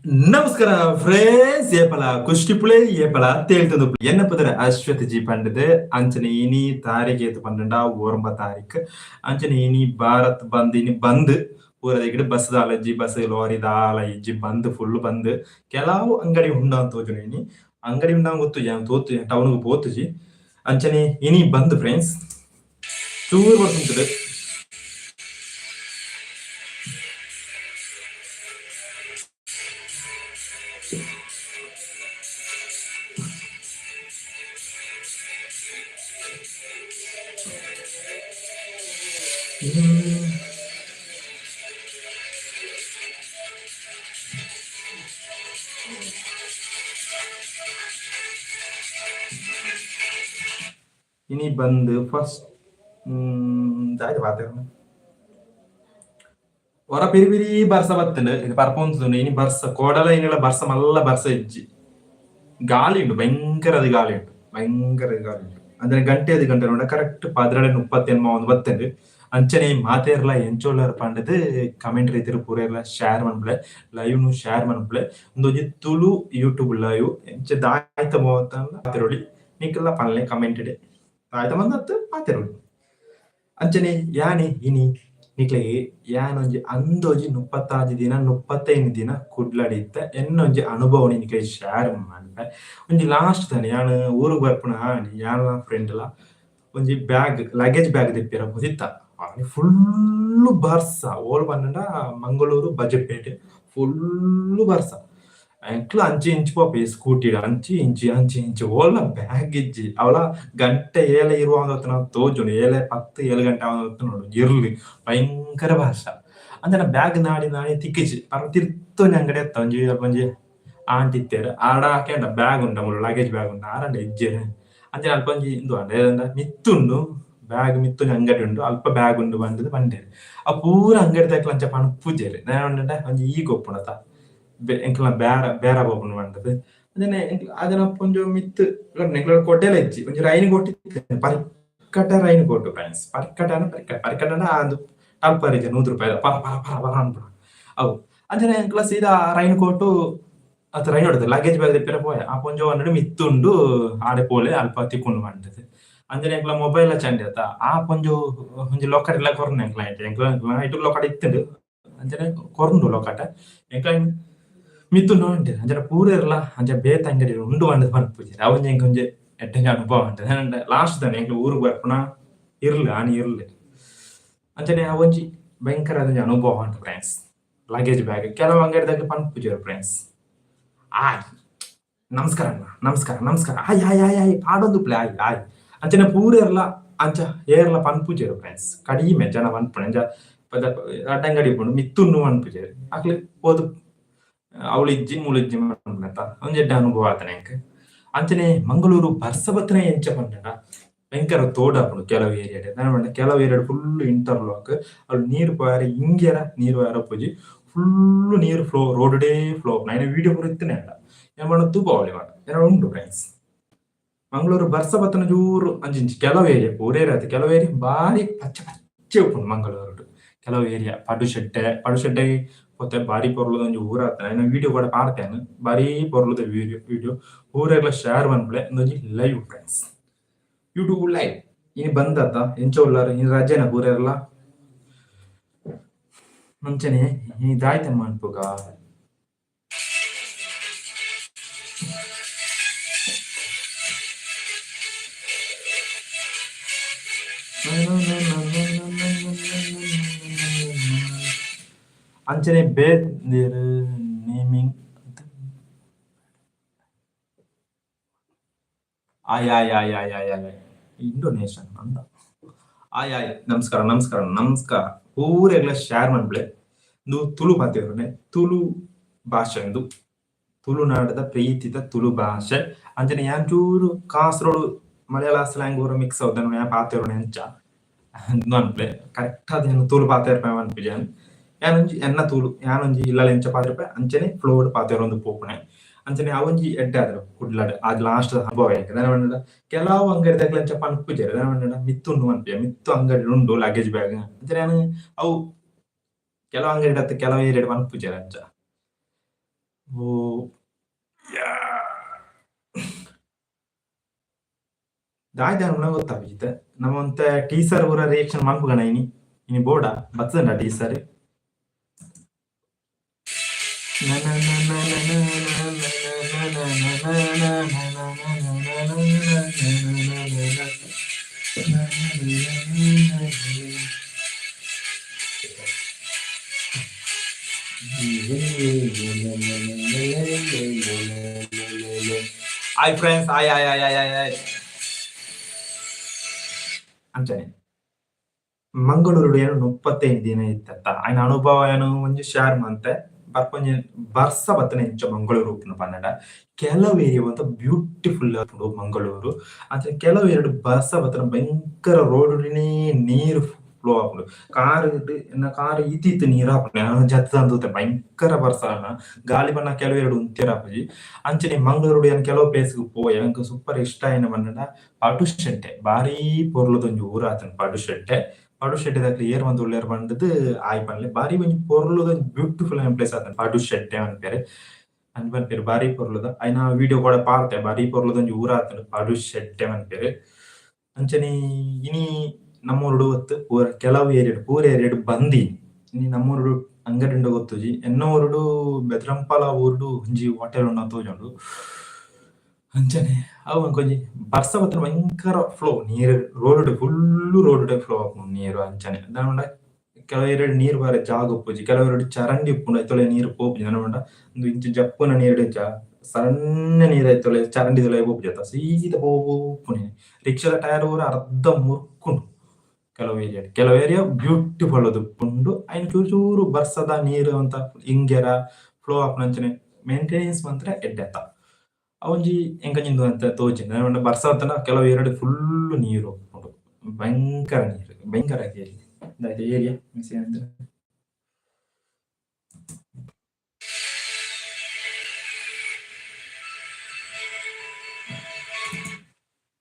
ನಮಸ್ಕಾರ ಫ್ರೆಂಡ್ಸ್ ಏಪಲ ಕುಷ್ಟಿಪುಳೆ ಏಪಲ ತೇಳ್ತದು ಎನ್ನ ಪುದರ ಅಶ್ವತ್ ಜಿ ಪಂಡದು ಅಂಚನೆ ಇನಿ ತಾರೀಖು ಏತು ಪಂಡ 9 ತಾರೀಖು ಅಂಚನೆ ಇನಿ ಭಾರತ್ ಬಂದ್ ಇನಿ ಬಂದ್ ಪೂರ ದಿಗಡ್ ಬಸ್ ದಾಲಜ್ಜಿ ಬಸ್ ಲಾರಿ ದಾಲ ಇಜ್ಜಿ ಬಂದ್ ಫುಲ್ ಬಂದ್ ಕೆಲವು ಅಂಗಡಿ ಉಂಡ ಅಂತ ತೋಜುನ ಇನಿ ಅಂಗಡಿ ಉಂಡ ಗೊತ್ತು ಯಾನ್ ತೋತು ಟೌನ್ಗೆ ಪೋತುಜಿ ಅಂಚನೆ ಇನಿ ಬಂದ್ ಫ್ರೆಂಡ್ಸ್ ಚೂರು ಬರ್ತಿರ್ತದೆ ini ಬಂದ್ ಫಸ್ಟ್ ದಾಯ್ ಬಾತೇನ ಹೊರ ಪಿರಿ ಪಿರಿ ಬರ್ಸ ಬತ್ತಂಡು ಇದು ಪರ್ಪೊಂದು ಇನಿ ಬರ್ಸ ಕೋಡಲ ಇನ್ನೆಲ್ಲ ಬರ್ಸ ಮಲ್ಲ ಬರ್ಸ ಇಜ್ಜಿ ಗಾಳಿ ಉಂಟು ಭಯಂಕರ ಗಾಳಿ ಉಂಟು ಭಯಂಕರ ಗಾಳಿ ಉಂಟು ಅಂದ್ರೆ ಗಂಟೆ ನೋಡ ಕರೆಕ್ಟ್ 11:38 ಬತ್ತಂಡು ಅಂಚನೆ ಮಾತೇರ್ಲ ಎಂಚೋಲರ್ ಪಂಡದು ಕಮೆಂಟ್ ರೀತಿರು ಪೂರೆರ್ಲ ಶೇರ್ ಮನ್ಪುಲೆ ಲೈವ್ ನು ಶೇರ್ ಮನ್ಪುಲೆ ಒಂದೊಂಜಿ ತುಳು ಯೂಟ್ಯೂಬ್ ಲೈವ್ ಎಂಚ ದಾಯ್ತ ಮೋತಂಡ ಮಾತೆರೊಳಿ ನಿಕ್ಕೆಲ್ಲ ಪನ್ಲೆ ಕಮೆಂಟೆಡ್ ದಾಯ್ತ ಮಂದತ್ತು ಮಾತೆರೊಳಿ ಅಂಚನೆ ಯಾನೆ ಇನಿ ನಿಕ್ಲೆಗೆ ಯಾನೊಂಜಿ ಅಂದೊಂಜಿ 36 ದಿನ 35 ದಿನ ಕುಡ್ಲಡಿತ್ತ ಎನ್ನೊಂಜಿ ಅನುಭವನಿ ನಿಕ್ಲೆ ಶೇರ್ ಮನ್ಪೆ ಒಂಜಿ ಲಾಸ್ಟ್ ತಾನೆ ಯಾನ್ ಊರಿಗೆ ಬರ್ಪುನ ಹಾನಿ ಯಾನ್ ಫ್ರೆಂಡ್ ಲ ಒಂಜಿ ಬ್ಯಾಗ್ ಲಗೇಜ್ ಬ್ಯಾಗ್ ತೆಪ್ಪಿರ ಮುದಿತ್ತ ಫುಲ್ಲು ಬರ್ಸ ಓಲ್ ಪನ್ನಡ ಮಂಗಳೂರು ಬಜಪೇಟೆ ಫುಲ್ಲು ಬರ್ಸ ಎಂಕ್ಲ ಅಂಚಿ ಇಂಚಿ ಪೋಪಿ ಸ್ಕೂಟಿ ಅಂಚಿ ಓಲ್ಲ ಬ್ಯಾಗ್ ಇಜ್ಜಿ ಅವಳ ಗಂಟೆ ಏಳೆ ಇರುವಾಗ ತೋಜುನು 7:10 ಗಂಟೆ ನೋಡು ಇರ್ಲಿ ಭಯಂಕರ ಭಾಷ ಅಂದ್ರೆ ಬ್ಯಾಗ್ ನಾಡಿ ತಿಕ್ಕಿಜಿ ಪರ್ವ ತಿರ್ತೊಂಜಿ ಅಂಗಡಿ ಎತ್ತ ಒಂಜಿ ಆಂಟಿ ಇತ್ತೇರು ಆಡ ಹಾಕ್ಯಂಡ ಬ್ಯಾಗ್ ಉಂಡ ಮುಳ್ಳು ಲಗೇಜ್ ಬ್ಯಾಗ್ ಉಂಡ ಆರಂಡ ಇಜ್ಜೆ ಅಂಚನೆ ಅಲ್ಪ ಒಂಜಿ ಇಂದು ಅಂಡ ಮಿತ್ತುಂಡು ಬ್ಯಾಗ್ ಮಿತ್ತೊಂಜಿ ಅಂಗಡಿ ಉಂಡು ಅಲ್ಪ ಬ್ಯಾಗ್ ಉಂಡು ಬಂದದ್ದು ಬಂಡೇರು ಆ ಪೂರ ಅಂಗಡಿ ತಕ್ಲ ಅಂಚ ಪಣ ಪೂಜೆರು ನಾನು ಒಂಜಿ ಈಗ ಒಪ್ಪುಣತ ಎಂಕ್ಲ ಬೇರ ಬೋಪುನು ಬಂಡದು ಅಂಜನೆ ಅದನ ಒಂಜು ಮಿತ್ತು ಕೊಡ್ಡೆಲ ಇಜ್ಜಿ ಒಂಜಿ ರೈನ್ ಕೊಟ್ಟಿತ್ತು ಪರಿಕಟ ರೈನ್ ಕೊಟ್ಟು ಫ್ರೆಂಡ್ಸ್ ಪರಿಕಟ ಅದು ಟಲ್ಪರಿಜ ₹100 ಪರ ಪರ ಪರ ಪರ ಅನ್ಬಿಡು ಅವು ಅಂಜನೆ ಎಂಕ್ಲ ಸೀದಾ ರೈನ್ ಕೋಟು ಅತ್ತ ರೈನ್ ಹೊಡೆದು ಲಗೇಜ್ ಬ್ಯಾಗ್ ತೆಪ್ಪಿರ ಪೋಯ ಆ ಪೊಂಜೋ ಅನ್ನಡು ಮಿತ್ತುಂಡು ಆಡೆ ಪೋಲೆ ಅಲ್ಪ ತಿಕ್ಕೊಂಡು ಬಂಡದು ಅಂಜನೆ ಎಂಕ್ಲ ಮೊಬೈಲ್ ಚಂಡಿ ಆತ ಆ ಪೊಂಜು ಒಂಜಿ ಲೊಕಟ್ ಎಲ್ಲ ಕೊರ್ನ ಎಂಕ್ಲ ಐಟು ಲೊಕಟ್ ಇತ್ತುಂಡು ಅಂಜನೆ ಕೊರ್ಂಡು ಲೊಕಟ ಎಂಕ್ಲ ಮಿತ್ತುಂಡು ಉಂಟು ಅಂಜನೆ ಪೂರ ಇರ್ಲ ಅಂಚ ಬೇತ ಅಂಗಡಿ ಉಂಡು ಬಂಡದು ಪನ್ಪುಜಿ ಅವೊಂಜಿ ಎಂಕ್ ಒಂಜಿ ಎಡ್ಡೆಂಜ ಅನುಭವ ಉಂಟು ಲಾಸ್ಟ್ ತಾನೆ ಎಂಕ್ಲ ಊರಿಗೆ ಬರ್ಪುನ ಇರ್ಲಿ ಆನಿ ಇರ್ಲಿ ಅಂಚನೆ ಅವೊಂಜಿ ಭಯಂಕರ ಅದೊಂಜಿ ಅನುಭವ ಉಂಟು ಫ್ರೆಂಡ್ಸ್ ಲಗೇಜ್ ಬ್ಯಾಗ್ ಕೆಲವು ಅಂಗಡಿದಾಗ ಪನ್ಪುಜರು ಫ್ರೆಂಡ್ಸ್ ಆಯ್ ನಮಸ್ಕಾರ ನಮಸ್ಕಾರ ಆಯ್ ಪಾಡೊಂದು ಪ್ಲೇ ಆಯ್ ಅಂಚನೆ ಪೂರ ಇರ್ಲ ಅಂಚ ಏರ್ಲ ಪನ್ಪುಜರು ಫ್ರೆಂಡ್ಸ್ ಕಡಿಮೆ ಜನ ಪನ್ಪುಣ ಅಂಚ ಅಡ್ಡಂಗಡಿ ಪುಂಡು ಮಿತ್ತುನ್ನು ಪನ್ಪುಜರು ಅಕ್ಲೆ ಓದು ಅವಳಿಜ್ಜಿ ಮೂಳಿಜ್ಜಿ ಮನ್ಪುಣತ ಒಂಜಿ ಎಡ್ಡೆ ಅನುಭವ ಆತನ ಎಂಕ್ ಅಂಚನೆ ಮಂಗಳೂರು ಬರ್ಸ ಬತ್ತನೆ ಎಂಚ ಪಂಡ ಭಯಂಕರ ತೋಡಾಪುಂಡು ಕೆಲವು ಏರಿಯಾಡ್ ನಾನು ಕೆಲವು ಏರಿಯಾಡ್ ಫುಲ್ ಇಂಟರ್ಲಾಕ್ ಅವ್ರು ನೀರು ಪಾರ ಹಿಂಗೆರ ನೀರು ಅರಪುಜಿ ಫುಲ್ಲು ನೀರು ಫ್ಲೋ ರೋಡ್ ಫ್ಲೋ ನಾನು ವಿಡಿಯೋ ಪೂರ ಇತ್ತನೆ ಅಲ್ಲ ಏನ್ ಮಾಡೋದು ತೂಪ ಅವಳಿ ಮಾಡ ಏನೋ ಉಂಟು ಫ್ರೆಂಡ್ಸ್ ಮಂಗಳೂರು ಬರ್ಸ ಬತ್ತನ ಜೂರು ಅಂಚಿಂಚಿ ಕೆಲವು ಏರಿಯಾ ಪೂರ ಏರಿಯಾ ಕೆಲವು ಏರಿಯಾ ಬಾರಿ ಪಚ್ಚೆ ಉಪ್ಪುಂಡು ಮಂಗಳೂರು ಕೆಲವು ಏರಿಯಾ ಪಡುಶೆಡ್ಡೆ ಮತ್ತೆ ಬಾರಿ ಪೊರ್ಲದ ಒಂಜಿ ಊರ ಆತನ ನಾನು ವಿಡಿಯೋ ಕೂಡ ಪಾಡ್ತೇನೆ ಬಾರಿ ಪೊರ್ಲದ ವಿಡಿಯೋ ಊರೆಲ್ಲ ಶೇರ್ ಮನ್ಪುಲೆ ಒಂದೊಂಜಿ ಲೈವ್ ಫ್ರೆಂಡ್ಸ್ ಯೂಟ್ಯೂಬ್ ಲೈವ್ ಇನಿ ಬಂದತ್ತ ಎಂಚ ಉಳ್ಳಾರ ಇನಿ ರಜೆನ ಪೂರೆಲ್ಲ ಮುಂಚೆನೆ ಈ ದಾಯ್ತ ಮನ್ಪುಗ ಅಂಚನೆ ಬೇದಿರು ನೇಮಿಂಗ್ ಆಯ್ ಇಂಡೋನೇಷನ್ ಅಂದ ಆಯ್ ನಮಸ್ಕಾರ ಪೂರೆಲ್ಲ ಶೇರ್ ಮನ್ಪ್ಲೆ ಇಂದು ತುಳು ಪಾತೆವ್ರನೆ ತುಳು ಭಾಷೆ ಇಂದು ತುಳುನಾಡದ ಪ್ರೀತಿದ ತುಳು ಭಾಷೆ ಅಂಚನೆ ಯಾನ್ ಚೂರು ಕಾಸರೋಡು ಮಲಯಾಳ ಸ್ಲ್ಯಾಂಗ್ ಊರ ಮಿಕ್ಸ್ ಅವದನ್ನು ಯಾ ಪಾತೆವ್ರನೆ ಅಂಚ ಅನ್ಪ್ಲೆ ಕರೆಕ್ಟ್ ಅದ ತುಳು ಪಾತೆರ್ಪ ಅನ್ಪಿಜಾನ್ ಯಾನೊಂಜಿ ಎನ್ನ ತುಳು ಯಾನೊಂಜಿ ಇಲ್ಲಲ ಎಂಚ ಪಾತೆರ್ಪ ಅಂಚನೆ ಫ್ಲೋಡ್ ಪಾತೆರ್ ಒಂದು ಪೋಪುಣೆ ಅಂಚನೆ ಅವೊಂಜಿ ಎಡ್ಡೆ ಆದ್ರು ಕುಡ್ಲಾಡ್ ಅದ್ ಲಾಸ್ಟ್ ಅನುಭವ ಯಾಕೆ ಕೆಲವು ಅಂಗಡಿ ತಗ್ಲಂಚ ಪನ್ಪುಜೆರ್ ಮಿತ್ತುಂಡು ಅನ್ಪಿಯ ಮಿತ್ತು ಅಂಗಡಿ ಉಂಡು ಲಗೇಜ್ ಬ್ಯಾಗ್ ಅಂಚನೆ ನಾನು ಅವು ಕೆಲವು ಅಂಗಡಿ ಕೆಲವು ಏರಿಯಾಡ್ ಪನ್ಪುಜೆರ್ ಅಂಚ ಓ ದಾಯ್ದ ಗೊತ್ತಾಗ್ಬಿತ್ತೆ ನಮ್ಮಂತೆ ಟೀಸರ್ ಊರ ರಿಯಾಕ್ಷನ್ ಮಾಡ್ಬೋಣ ಇನಿ ಬೋರ್ಡ ಬರ್ತದ teaser hi friends hi hi hi hi hi ಅಂಚನೆ ಮಂಗಳೂರು ಏನು 35 ದಿನ ಇತ್ತ ఆయన ಅನುಭವ ಏನು ಒಂಜಿ ಶೇರ್ ಮಂತೆ ಬರ್ಪಂಜಿ ಬರ್ಸ ಬತ್ತನ ಇಂಚ ಮಂಗಳೂರು ಉಪ್ಪುನ ಪನ್ನಡ ಕೆಲವು ಏರಿಯಾ ಅಂತ ಬ್ಯೂಟಿಫುಲ್ ಆತುಂಡು ಮಂಗಳೂರು ಅಂಚನೆ ಕೆಲವು ಎರಡು ಬರ್ಸ ಬತ್ತನ ಭಯಂಕರ ರೋಡುಡಿನೇ ನೀರು ಫ್ಲೋ ಆಪುಂಡು ಕಾರ್ ಇತ್ತಿತ್ತು ನೀರು ಆಪುಂಡು ಜತ್ತ ಅಂದುತ್ತೆ ಭಯಂಕರ ಬರ್ಸ ಗಾಳಿ ಬಣ್ಣ ಕೆಲವು ಎರಡು ಉಂತ್ಯರ ಆಪುಜಿ ಅಂಚನೆ ಮಂಗಳೂರು ಏನು ಕೆಲವು ಪ್ಲೇಸ್ಗೆ ಪೋಯ ನಂಗೆ ಸೂಪರ್ ಇಷ್ಟ ಏನು ಪನ್ನಡ ಪಡುಶೆಟ್ಟೆ ಬಾರಿ ಪೊರ್ಲುದೊಂಜಿ ಊರು ಆತನ ಪಡುಶೆಟ್ಟೆ ಪಡುಶೆಟ್ಟಿದಕ್ಲೆ ಏರ್ ಒಂದು ಉಳ್ಳೇರ್ ಬಂದದ್ದು ಆಯ್ ಪನ್ಲೆ ಬಾರಿ ಒಂಜಿ ಪೊರ್ಲುದ ಬ್ಯೂಟಿಫುಲ್ ಪ್ಲೇಸ್ ಆತನ ಪಡುಶೆಟ್ಟೆ ಅನ್ಪೇರೆ ಅನ್ಪೇರು ಬಾರಿ ಪೊರ್ಲುದ ಐನ ವಿಡಿಯೋ ಕೂಡ ಪಾರ್ತೆ ಬಾರಿ ಪೊರ್ಲುದೊಂಜಿ ಊರ ಆತನ ಪಡುಶೆಟ್ಟೆ ಅನ್ಪೇರು ಅಂಚನೆ ಇನಿ ನಮ್ಮೂರುಡು ಗೊತ್ತು ಕೆಲವು ಏರಿಯಾಡು ಪೂರ ಏರಿಯಾಡು ಬಂದಿ ಇನಿ ನಮ್ಮೂರುಡು ಅಂಗಡಿಂಡ ಗೊತ್ತುಜಿ ಎನ್ನೂರುಡು ಬೆದ್ರಂಪಾಲ ಊರುಡು ಒಂಜಿ ಹೋಟೆಲ್ ಉಂಡ ತೋಜುಂಡು ಅಂಚನೆ ಅವು ಕೊಂಚ ಬರ್ಸ ಬತ್ತನ ಭಯಂಕರ ಫ್ಲೋ ನೀರು ರೋಡ್ ಫುಲ್ಲು ರೋಡ್ ಫ್ಲೋ ಆಪುಂಡು ನೀರು ಅಂಚನೆ ದಾಂಡ ಕೆಲವೆರಡು ನೀರು ಬಾರೆ ಜಾಗ ಉಪ್ಪುಜಿ ಕೆಲವೆರಡು ಚರಂಡಿ ಉಪ್ಪುಂಡು ಐತೊಳೆ ನೀರು ಪೋಪುಜಿ ದಾಂಡ ಒಂದು ಇಂಚು ಜಪ್ಪುನ ನೀರು ಸಣ್ಣ ನೀರು ಐತೊಳೆ ಚರಂಡಿ ತೊಳೆ ಪೋಪುಜಿ ಸೀದಾ ಪೋಪುನೆ ರಿಕ್ಷಾದ ಟೈರ್ ಊರ ಅರ್ಧ ಮುರ್ಕುಂಡು ಕೆಲವು ಏರಿಯಾ ಬ್ಯೂಟಿಫುಲ್ ಅದು ಉಂಡು ಐನ್ ಚೂರು ಚೂರು ಬರ್ಸದ ನೀರು ಅಂತ ಇಂಗೆರ ಫ್ಲೋ ಆಪುನಂಚನೆ ಮೇಂಟೆನೆನ್ಸ್ ಮಾತ್ರ ಎಡ್ಡೆತ್ತ ಅವಂಜಿ ಎಂಕಂಜಿಂದು ಅಂತ ತೋಜಿನ ಬರ್ಸ ಹೊತ್ತನ ಕೆಲವು ಎರಡು ಫುಲ್ಲು ನೀರು ಉಂಡು ಭಯಂಕರ ನೀರು ಭಯಂಕರ ಏರಿಯಾ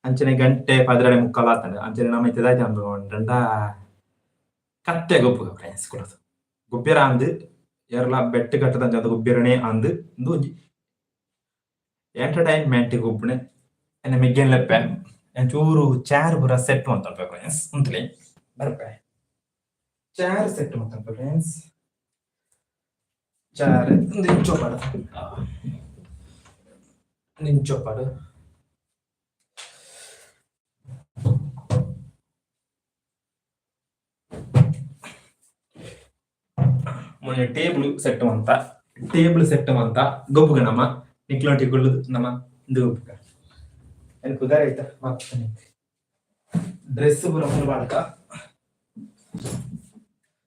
ಅಂಚನೆ ಗಂಟೆ 12:45 ಆತಂಡ ಅಂಚನೆ ನಮ್ಮ ಇತ್ತದಾಯ್ತು ಅಂದ್ಕೊಂಡ ಕತ್ತೆ ಗೊಬ್ಬು ಫ್ರೆಂಡ್ಸ್ ಕೊಡೋದು ಗೊಬ್ಬರ ಅಂದು ಎರಲ ಬೆಟ್ಟು ಕಟ್ಟದಂಚ ಅದು ಗೊಬ್ಬರನೇ ಅಂದು ಒಂಜಿ ಎಂಟರ್ಟೈನ್ಮೆಂಟ್ ಗೊಬ್ಬನೆ ಎನ್ನ ಮಿಗ್ಗೆನ್ ಲೆಪ್ಪೆ ಚೂರು ಚೇರ್ ಪೂರ ಸೆಟ್ ಮಾಡ್ತಂಪ ಫ್ರೆಂಡ್ಸ್ ಉಂತ್ಲೆ ಬರ್ಪೆ ಚೇರ್ ಸೆಟ್ ಮಾಡ್ತಂಪ ಫ್ರೆಂಡ್ಸ್ ಚೇರ್ ನಿಂಚೋಪಾಡು ಮೊನ್ನೆ ಟೇಬಲ್ ಸೆಟ್ ಮಂತ ಗೊಬ್ಬುಗ ನಮ್ಮ ನಿಕ್ಲೋಟಿ ಗುಳ್ಳು ನಮ್ಮ ಇದು ಗೊಬ್ಬುಗ ಏನು ಕುದಾರ ಆಯ್ತಾ ಮಾಡ್ತಾನೆ ಡ್ರೆಸ್ ಪೂರ ಫುಲ್ ಮಾಡ್ಕ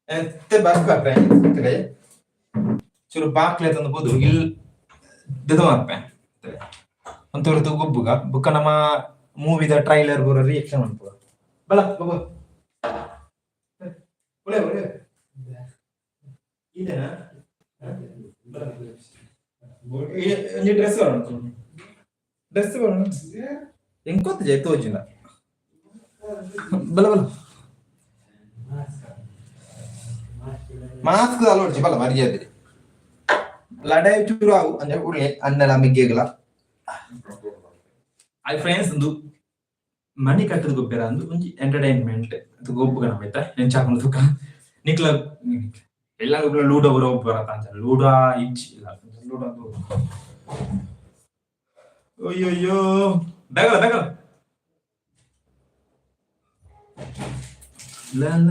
ಎತ್ತೆ ಬರ್ಕ ಚೂರು ಬಾಕ್ಲೆ ತಂದು ಬೋದು ಇಲ್ಲಿ ದಿದು ಮಾಡ್ಪೆ ಒಂತೂರ್ದು ಗೊಬ್ಬುಗ ಬುಕ್ಕ ನಮ್ಮ ಮೂವಿದ ಟ್ರೈಲರ್ ಪೂರ ರಿಯಾಕ್ಷನ್ ಮಾಡ್ಬೋದ ಬಲ ಗೊಬ್ಬು ಒಳ್ಳೆ ಒಳ್ಳೆ ಇದೇನಾ ಡ್ರೆಸ್ ಬರೋಣ ಎಂಕೊತ್ತ ಜೈ ತೋಜಿನ ಬಲ ಬಲ ಮಾಸ್ಕ್ ಅಲೋಡ್ಜಿ ಬಲ ಮರ್ಯಾದೆ ಲಡಾಯಿ ಚೂರು ಆವು ಅಂದ್ರೆ ಉಳ್ಳೆ ಅನ್ನಲ ಮಿಗ್ಗೆಗಳ ಐ ಫ್ರೆಂಡ್ಸ್ ಒಂದು ಮನಿ ಕಟ್ಟದ ಗೊಬ್ಬರ ಅಂದು ಒಂಜಿ ಎಂಟರ್ಟೈನ್ಮೆಂಟ್ ಅದು ಗೊಬ್ಬುಗ ನಮ್ಮೈತ ನೆಂಚಾಕೊಂಡು ತುಕ ನಿಕ್ಲ ಎಲ್ಲ ಲೂಡೋ ಬರೋ ಬರತ್ತ ಅಂತ ಲೂಡೋ ಇಜ್ಜಿ ಇಲ್ಲ ಲೂಡೋ ಅಯ್ಯಯ್ಯೋ ಬೇಗಲ್ಲ ಇಲ್ಲ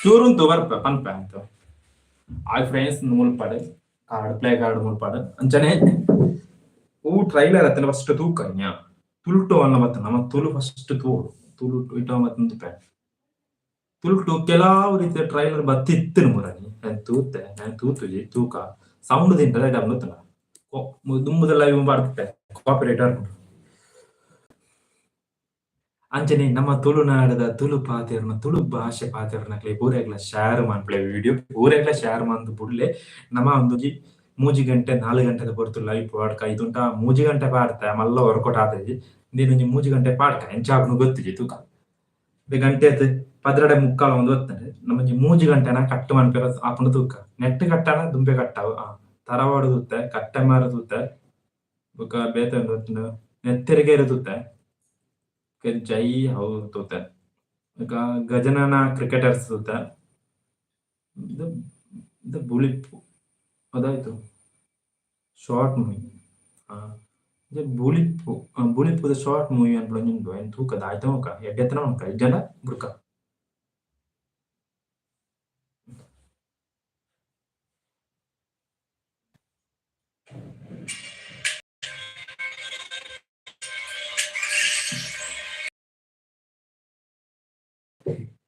ಚೂರುಂತು ಬರ್ಪ ಪನ್ಪ ಅಂತ ಆಯ್ ಫ್ರೆಂಡ್ಸ್ ಮುಲ್ಪಾಡು ಪ್ಲೇ ಕಾರ್ಡ್ ಮುಲ್ಪಾಡು ಅಂಚನೆ ಹೂ ಟ್ರೈಲರ್ ಅತ್ತನ ಫಸ್ಟ್ ತೂಕನ್ಯ ತುಳುಟು ಅನ್ನ ಮತ್ತ ನಮ್ಮ ತುಳು ಫಸ್ಟ್ ತುಳು ಇಟ ಮತ್ತೊಂದು ಪ್ಯಾನ್ ತುಳುಟು ಕೆಲವು ರೀತಿಯ ಟ್ರೈಲರ್ ಬತ್ತಿತ್ತಿನ ಮುರನಿ ನಾನು ತೂತೆ ನಾನು ತೂತುಜಿ ತೂಕ ಸೌಂಡ್ ತಿಂಟದ ಅನ್ನುತ್ತನ ದುಂಬುದ ಲೈವ್ ಮಾಡ್ತೆ ಕಾಪಿರೇಟರ್ ಅಂಚನೆ ನಮ್ಮ ತುಳುನಾಡದ ತುಳು ಪಾತೆರ್ನ ತುಳು ಭಾಷೆ ಪಾತೆರ್ನಕ್ಲೆ ಪೂರೆಗ್ಲ ಶೇರ್ ಮನ್ಪುಲೆ ವಿಡಿಯೋ ಪೂರೆಗ್ಲ ಶೇರ್ ಮಂತ್ ಬುಡ್ಲೆ ನಮ ಒಂದುಜಿ 3 ಗಂಟೆ 4 ಗಂಟೆದ ಪೊರ್ತು ಲೈವ್ ಪಾಡ್ಕ ಐತುಂಟ 3 ಗಂಟೆ ಪಾಡ್ತೆ ಮಲ್ಲ ವರ್ಕೌಟ್ ಆತಜಿ ಇಂದೇನೊಂಜಿ 3 ಗಂಟೆ ಪಾಡ್ಕ ಎಂಚಾಪುನು ಗೊತ್ತಿಜಿ ತೂಕ ಗಂಟೆತ್ 10:45 ಒಂದು ಹೊತ್ತಂಡೆ ನಮ್ಮಂಜಿ 3 ಗಂಟೆನ ಕಟ್ಟು ಮನ್ಪೆರ ಆಪುಂಡು ತೂಕ ನೆಟ್ ಕಟ್ಟಣ ದುಂಬೆ ಕಟ್ಟಾವು ತರವಾಡು ತೂತೆ ಕಟ್ಟೆ ಮಾರ ತೂತೆ ಬೊಕ ಬೇತೆ ನೆತ್ತೆರಿಗೆ ತೂತೆ ಜೈ ಹೌ ತೂತೆ ಈಗ ಗಜನನ ಕ್ರಿಕೆಟರ್ಸ್ ತೂತೆ ಇದು ಇದು ಬುಳಿಪ್ಪು ಅದಾಯ್ತು ಶಾರ್ಟ್ ಮೂವಿ ಇದು ಬುಳಿಪ್ಪುದ ಶಾರ್ಟ್ ಮೂವಿ ಅನ್ಬಿಡು ಏನು ತೂಕದ ಆಯ್ತು ಮುಖ ಎಡ್ಡೆತ್ತನ ಉಂಕ ಇಜ್ಜಂಡ ಬುಡ್ಕ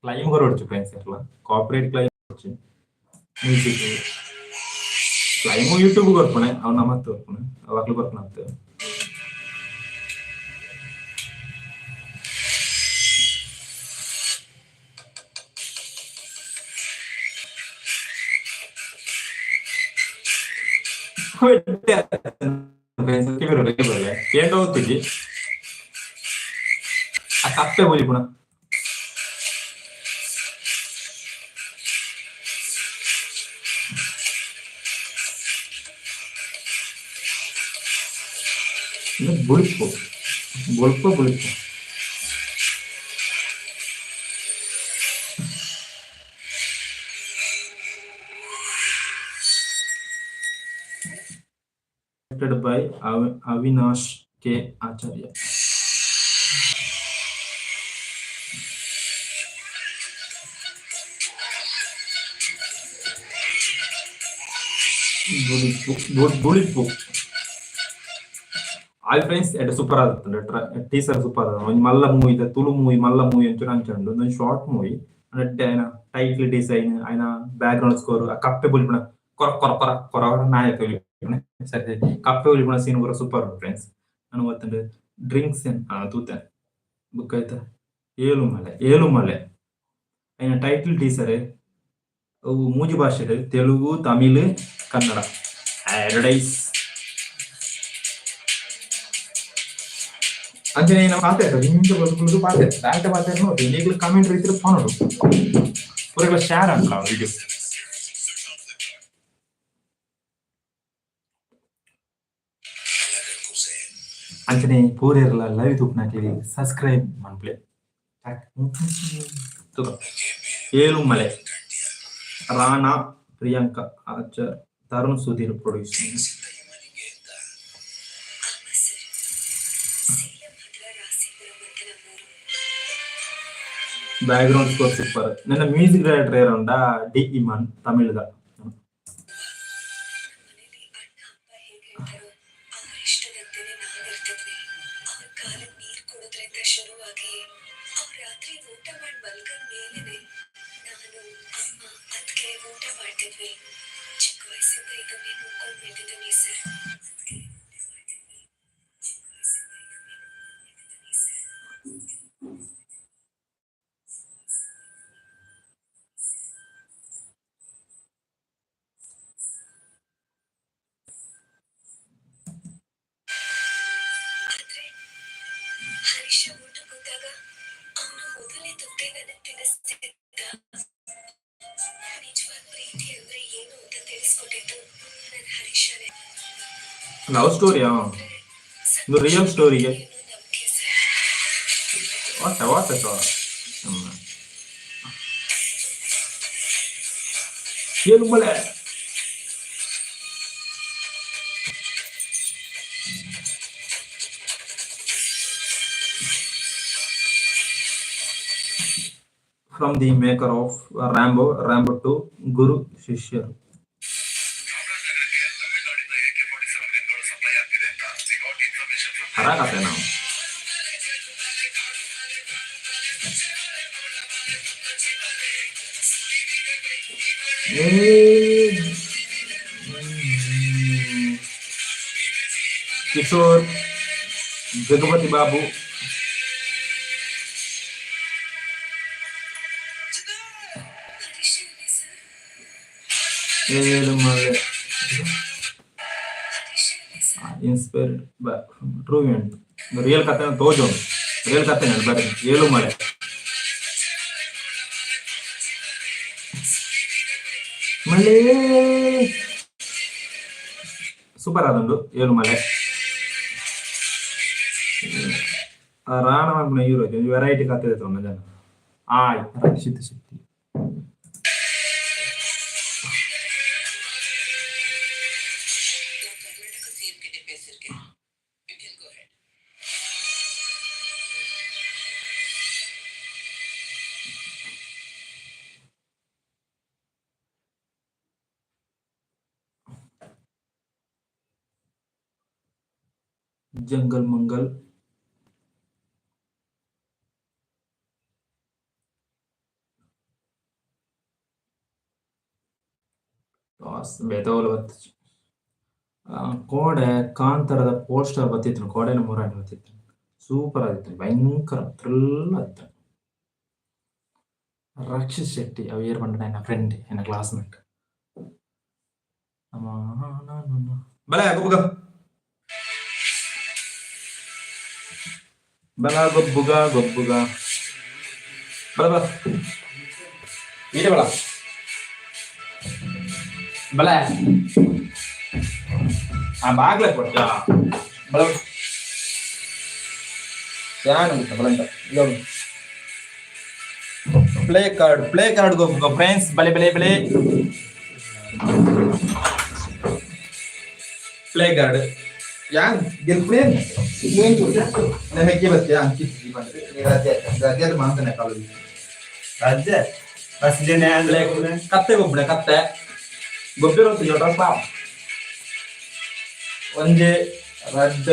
ക്ലൈം കുറച്ച് ഫ്രണ്ട്സ് കോർപ്പറേറ്റ് ക്ലൈം കുറച്ച് ಮ್ಯೂಸಿಕ್ ಕ್ಲೈಮು ಯೂಟ್ಯೂಬ್ ಬರ್ಪಣೆ ಅವ್ ನಮ್ಮತ್ತು ಬರ್ಪಣೆ ಅವಾಗ್ಲೂ ಬರ್ಪಣೆ ಅಂತ ఏంటో అవుతుంది ఆ కప్పే పోయి ఇప్పుడు ಬುಳಿಪ್ಪು by Avinash K. Acharya. Bulletproof. All friends at a super teaser super malla movie the Tulu movie malla movie ಅಂಚಂಡು ಒಂದು ಶಾರ್ಟ್ ಮೂವಿ ಅಂದ್ರೆ ಟೈಟ್ಲ್ ಡಿಸೈನ್ ಐನ ಬ್ಯಾಕ್ ಗ್ರೌಂಡ್ ಸ್ಕೋರ್ ಆ ಕಪ್ಪೆ ಬುಲ್ಪುಣ ಕೊರ ನಾಯಕ ಸರಿ ಕಪ್ಪೆ ಬುಲ್ಪುಣ ಸೀನ್ ಕೂಡ ಸೂಪರ್ ಫ್ರೆಂಡ್ಸ್ ನಾನು ಗೊತ್ತಂದ್ರೆ ಡ್ರಿಂಕ್ಸ್ ತೂತೆ ಬುಕ್ ಆಯ್ತಾ ಏಳುಮಲೆ ಐನ ಟೈಟ್ಲ್ ಟೀಸರ್ ಅವು ಮೂಜಿ ಭಾಷೆ ತೆಲುಗು ತಮಿಳ್ ಕನ್ನಡ ಎರಡೈಸ್ ಅಂಜನೆ ನಾವು ಪಾತೆ ನಿಮ್ಗೆ ಬರ್ಕೊಂಡು ಪಾತೆ ಡೈರೆಕ್ಟ್ ಪಾತೆ ನೋಡಿ ಈಗಲೂ ಕಮೆಂಟ್ ರೀತಿ ಫೋನ್ ನೋಡು ಪೂರೆಲ್ಲ ಶೇರ್ ಅನ್ಲ ವಿಡಿಯೋ ಅಂಚನೆ ಪೂರೆಲ್ಲ ಲೈವ್ ತೂಪ್ನಾಕ್ಲಿ ಸಬ್ಸ್ಕ್ರೈಬ್ ಮನ್ಪ್ಲೆ Elumale Rana Priyanka Achar Tarun Sudhir produce background score super ನನ್ನ ಮ್ಯೂಸಿಕ್ ಡೈರೆಕ್ಟರ್ ಯಾರುಂಡ ಡಿ ಇಮಾನ್ ತಮಿಳ್ದ ಲವ್ ಸ್ಟೋರಿ ಇದು ರಿಯಲ್ ಸ್ಟೋರಿಗೆ what Elumale from the maker of Rambo 2 Guru Shishya. ಹರಾಗತ್ತೆ ನಾವು Kishore, Jagapathi Babu, Elumale, inspired by true event. Real ಕಥೆ ತೋಜು, ರಿಯಲ್ ಕಥೆ ಬರ್ರಿ. ಏಳುಮಲೆ, ಮಳೆ ಸೂಪರ್ ಆದಂಡು. ಏಳುಮಲೆ ರಾಣ ಹೀರೋ ವೆರೈಟಿ ಕಥೆ ಜನ. ಆಯ್ ರಕ್ಷಿತ ಶಕ್ತಿ, ಜಂಗಲ್ ಮಂಗಲ್, ಬೆದೋಲ್ ಕೋಡೆ ಕಾಂತಾರದ ಪೋಸ್ಟರ್ ಬತ್ತಿತ್ತು. ಕೋಡೆನ ಮೂರಾಟಿ ಬತ್ತಿತ್ತು, ಸೂಪರ್ ಆಗಿತ್ತು, ಭಯಂಕರ ಥ್ರಿಲ್ ಆಯ್ತು. ರಕ್ಷಿತ್ ಶೆಟ್ಟಿ ಅವು ಏರ್ ಬಂಡ ನನ್ನ ಫ್ರೆಂಡ್, ನನ್ನ ಕ್ಲಾಸ್ಮೇಟ್. ಬಲ ಗೊಬ್ಬುಗ, ಬಲ ಗೊಬ್ಬುಗ ಗೊಬ್ಬುಗ, ಬಲ ಬಲ ಈಟೆ ಬಲ ಬಲ ಆ ಬಾಗ್ಲ ಕೊಟ್ಟ ಬಲ ಯಾನು ಬಲಂಟ. ಪ್ಲೇ ಕಾರ್ಡ್ ಗೊಬ್ಬುಗ ಫ್ರೆಂಡ್ಸ್. ಬಲೆ ಬಲೆ ಬಲೆ ಪ್ಲೇ ಕಾರ್ಡ್ ಯಾನ್ ಗೆಲ್ಪ್ಲೇ ನಮಗೆ ಬತ್ತೆ ಅಂಕಿಸಿ ಬಂದ್ರೆ ರಾಜ್ಯದ ಮಾತನೆ ಕಾಲು ರಾಜ್ಯ ಬಸ್ಜನೆ ಅಂದ್ರೆ ಕತ್ತೆ ಗೊಬ್ಬಳೆ ಕತ್ತೆ ಗೊಬ್ಬಿರೋ ಜೋಟಪ್ಪ ಒಂದೇ ರಡ್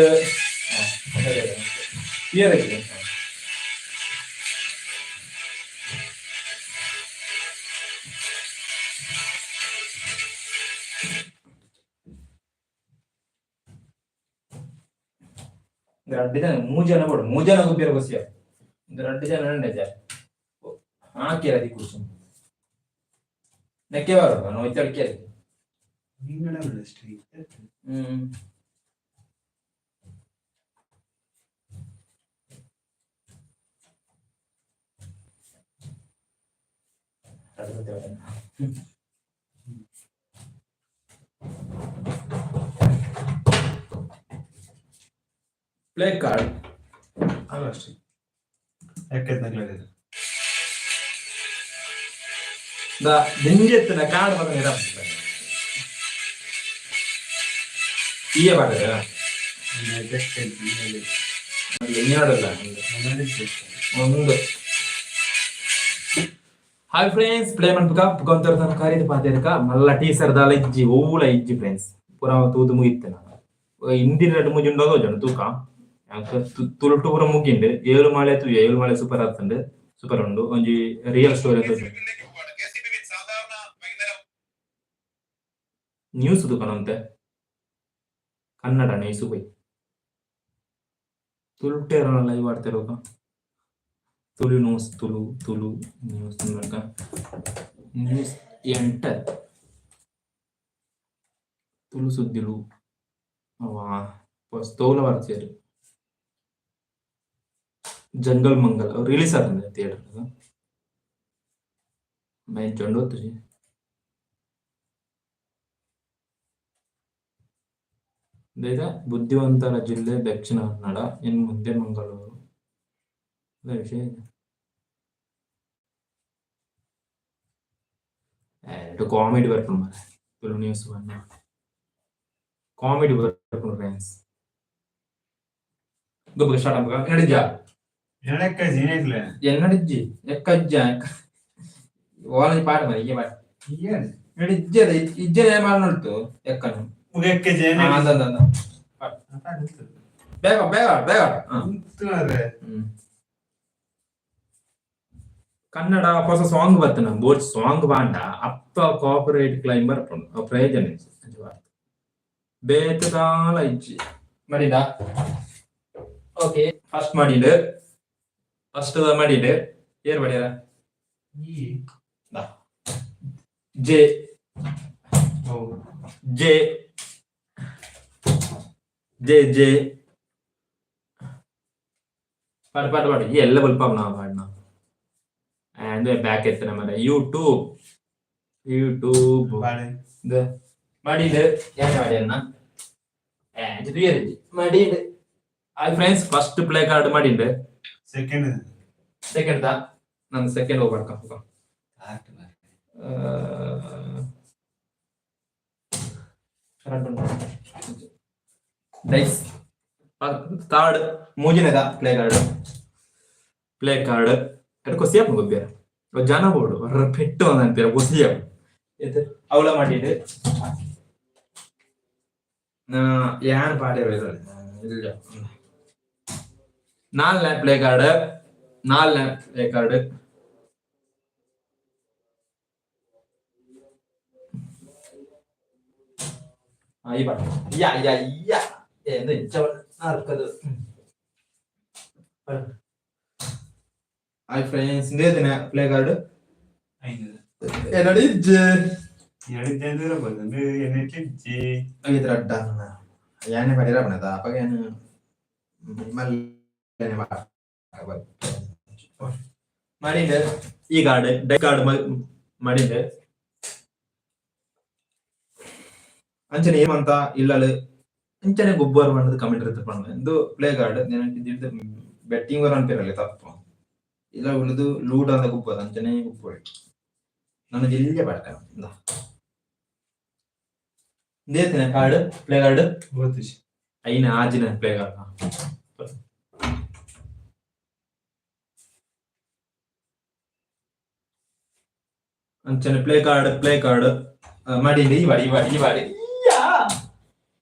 ಕ್ಲಿಯರ್ രണ്ട് ജന മൂജന പോടും മൂജന കുപ്പിയർ കൊസിയ രണ്ട് ജന ജ ആക്കിയാൽ അതി കുറിച്ചും നെക്കെ വരും നോയിച്ചടിക്കാൽ ಪ್ಲೇ ಕಾರ್ಡ್ ಅಷ್ಟೇ നെഞ്ചെത്തുന്ന കാട് പറഞ്ഞ ഈയ പാട്ടല്ല ಒಂದು. ಹಾಯ್ ಫ್ರೆಂಡ್ಸ್, ಪ್ಲೇ ಮಾಡ್ಬೇಕ ಕರೀದು ಪಾತಿರಕ ಮಲ್ಲ ಟೀಸರ್ ದಾಲ ಇಜ್ಜಿ ಓಲ ಇಜ್ಜಿ ಫ್ರೆಂಡ್ಸ್ ಪುರ ತೂದು ಮುಗಿತ್ತೆ. ಹಿಂದಿನ 2-3 ಉಂಡೋದು ಜನ ತೂಕ ತುಳುಟು ಪೂರ ಮುಗಿಂಡು. ಏಳುಮಲೆ ಏಳುಮಲೆ ಸೂಪರ್ ಆಗ್ತಂಡು, ಸೂಪರ್ ಉಂಡು. ಒಂಜಿ ರಿಯಲ್ ಸ್ಟೋರಿ ನ್ಯೂಸ್ ದುಕಾನಂತೆ ಕನ್ನಡ ನ್ಯೂಸ್ ಬೈ ತುಳುಟೇರ ಲೈವ್ ಆಡ್ತಿರೋಕ Tulu news Tulu news news enter Tulu ಸುದ್ದಿಲು ತೋಲ ಬರ್ತಿದ್ರು. ಜಂಗಲ್ ಮಂಗಲ್ ರಿಲೀಸ್ ಆಗ್ತದೆ ಥಿಯೇಟರ್ ಮೈ ಚಂಡೋತ್ತು ಬುದ್ಧಿವಂತರ ಜಿಲ್ಲೆ ದಕ್ಷಿಣ ಕನ್ನಡ, ಇನ್ನು ಮುಂದೆ ಮಂಗಳೂರು. ವಿಷಯ ಕಾಮಿಡಿ ಬರ್ಕೊಂಡು ಮಾರೆ ತುಳು ನ್ಯೂಸ್ ಕಾಮಿಡಿ ಬರ್ಕೊಂಡು ಫ್ರೆಂಡ್ಸ್ ಗೊಬ್ಬರ ಸ್ಟಾರ್ಟ್ ಆಗ್ಬೇಕ. ಎನ್ನಡಿಜ್ಜಿ ಎಕ್ಕಜ್ಜ ಓಲಜಿ ಪಾಠ ಮರಿ ಹೀಗೆ ಪಾಠ ಇಜ್ಜದ ಇಜ್ಜದ ಮಾಡ್ನೊಳ್ತು ಎಕ್ಕನು ಬೇಗ ಬೇಗ ಬೇಗ ಕನ್ನಡ ಹೊಸ ಸಾಂಗ್ ಬರ್ತನ ಬೋಟ್ ಸಾಂಗ್ ಬಾಂಡ ಅಪ್ಪ ಕಾಪರೇಟ್ ಕ್ಲೈಂಬರ್ ಪ್ರಯೋಜನ ಬೇತದಾಲ ಇಜ್ಜಿ ಮಾಡಿದ ಓಕೆ ಫಸ್ಟ್ ಮಾಡಿದ್ದು ಫಸ್ಟ್ ಮಾಡಿದ್ದು ಏನ್ ಮಾಡ್ಯಾರ ಜೆ ಜೆ ಜೆ ಜೆ പാട് പാട് പാട് ഈ എല്ലാ വെളുപ്പാണ് പാടണം ആൻഡ് ബാക്ക് എത്തണം നമ്മുടെ യൂട്യൂബ് യൂട്യൂബ് ഇത് മടിയില് ഞാൻ മടിയെന്ന ആൻഡ് റിയലി മടിയുണ്ട് hi friends first play card മടിയുണ്ട് ಸೆಕೆಂಡ್ ನಾನು ಸೆಕೆಂಡ್ ಹೋಗ್ಬಾರ್ದು ಥರ್ಡ್ ಮೂಜಿನೆದ ಪ್ಲೇ ಕಾರ್ಡ್ ಎಡ್ ಕೊಸಿಯಾಪ ಗೊಬ್ಬೇರ ಜನ ಬೋಡು ಪೆಟ್ಟು ಅಂತೀರ ಕೊಸಿಯಾಪ ಅವಳ ಮಾಡಿಟ್ಟು ಯಾನ್ ಪಾಡೇ ಇಲ್ಲ ನಾಲ್ನೇ ಪ್ಲೇ ಕಾರ್ಡ್ ഈ പാട്ട് എന്ന് ആർക്കത് ഹായ് ഫ്രണ്ട്സ് ഇതേതിനാ പ്ലേ കാർഡ് ഞാന് പരിരാ പണതാ അപ്പൊ ഞാന് മടിയുണ്ട് ഈ കാർഡ് ഡെക്ക് കാർഡ് മടിയുണ്ട് ಅಂಚನೆ ಏಮಂತ ಇಲ್ಲಳು ಅಂಚನೆ ಗೊಬ್ಬರ ಬಣ್ಣದ ಕಮೆಂಟ್ ಇರುತ್ತೆ ಬಣ್ಣ ಎಂದು ಪ್ಲೇ ಕಾರ್ಡ್ ನೆನಪಿದ್ದು ಬೆಟ್ಟಿಂಗ್ ವರ ಅಂತಿರಲ್ಲ ತಪ್ಪು ಇಲ್ಲ ಉಳಿದು ಲೂಡ್ ಅಂತ ಗೊಬ್ಬರ ಅಂಚನೆ ಗೊಬ್ಬರ ನನ್ನ ಜಿಲ್ಲೆ ಬಾಟ ಇಂದೇತಿನ ಕಾರ್ಡ್ ಪ್ಲೇ ಕಾರ್ಡ್ ಐನ ಆಜಿನ ಪ್ಲೇ ಕಾರ್ಡ್ ಅಂಚನೆ ಪ್ಲೇ ಕಾರ್ಡ್ ಮಾಡಿಂಡಿ ಈ ಬಾಡಿ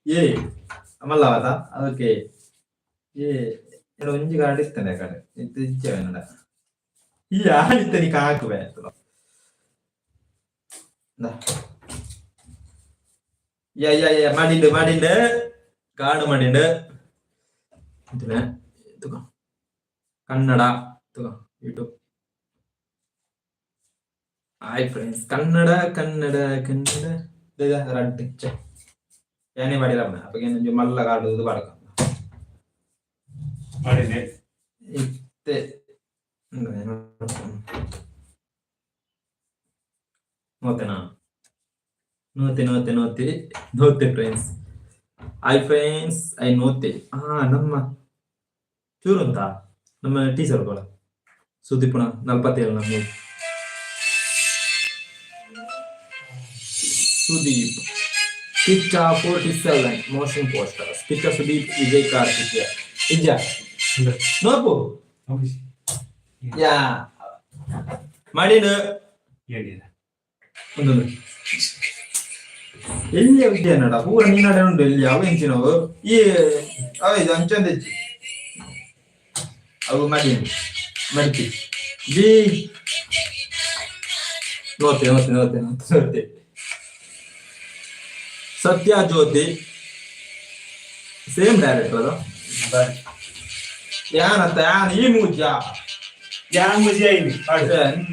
ಏ ಅಮಲ್ಲ ಅದ ಅದಕ್ಕೆ ಏ ಒಂಜಿ ಕಾರ್ಡ್ ಇರ್ತಾನೆ ಕಡೆ ಇಜ್ಜೆ ನೋಡ ಈ ಆಡಿತ್ತ ನೀ ಹಾಕುವೆ ಮಾಡಿಂಡು ಕಾರ್ಡ್ ಮಾಡಿಂಡು Kannada YouTube hi friends Kannada ರಡ್ಡ ഞാനേ പാടിയില്ല അപ്പൊ ഞാൻ മല്ല കാർഡ് ഇത് പാടക്കാം ನೋತೆ ಫ್ರೆಂಡ್ಸ್ ಹಾಯ್ ಫ್ರೆಂಡ್ಸ್ ಐ ನೋತೆ ನಮ್ಮ ಚೂರು ಅಂತ ನಮ್ಮ ಟೀಚರ್ ಕೂಡ ಸುದೀಪಣ 47 ನಮ್ಮ Sudeep Kicha 47 motion posters. Kicha Sudeep Vijay Karthikeya. Ija. Nopo. Yeah. Madina. Undu. Elli vidya nada. Pura ni nada undu elli avu enchinavu. Ee avu anchande. Avu madina. Madiki. Ji. Note. ಸತ್ಯ ಜ್ಯೋತಿ same director ಯಾನತ್ತ ಯಾನ್ ಈ ಮೂಜ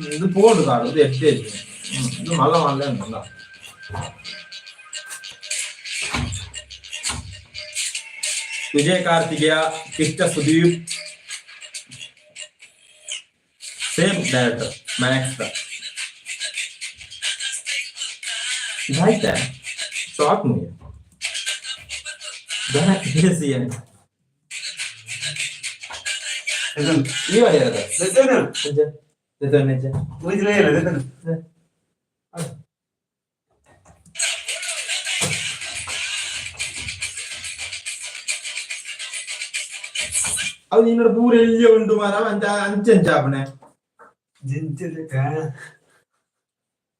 ಇದು ಪೋಂಡು ಕಾಡು ಇದು ಎಷ್ಟೇ ಇದು ಮಲ್ಲ ಉಂಟಲ್ಲ Vijay Karthikeya Kichcha Sudeep same director Max ಇದಾಯ್ತಾ शॉर्ट मूवी ये वाली है अब निन्नोड पूरे इल्ले उंटु मारा अंचंचापने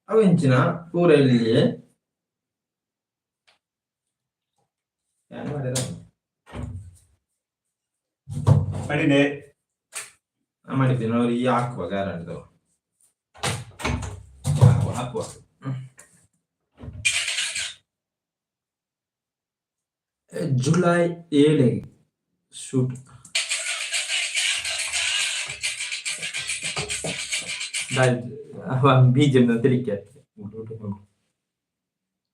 अब इंचिना पूरे इल्ले ಮಾಡಿದ್ದೀನಿ ನೋಡಿ ಈ ಹಾಕುವ ಗ್ಯಾರಂಟಿ ಹಾಕುವ July 7 shoot. Dai, BGM nanti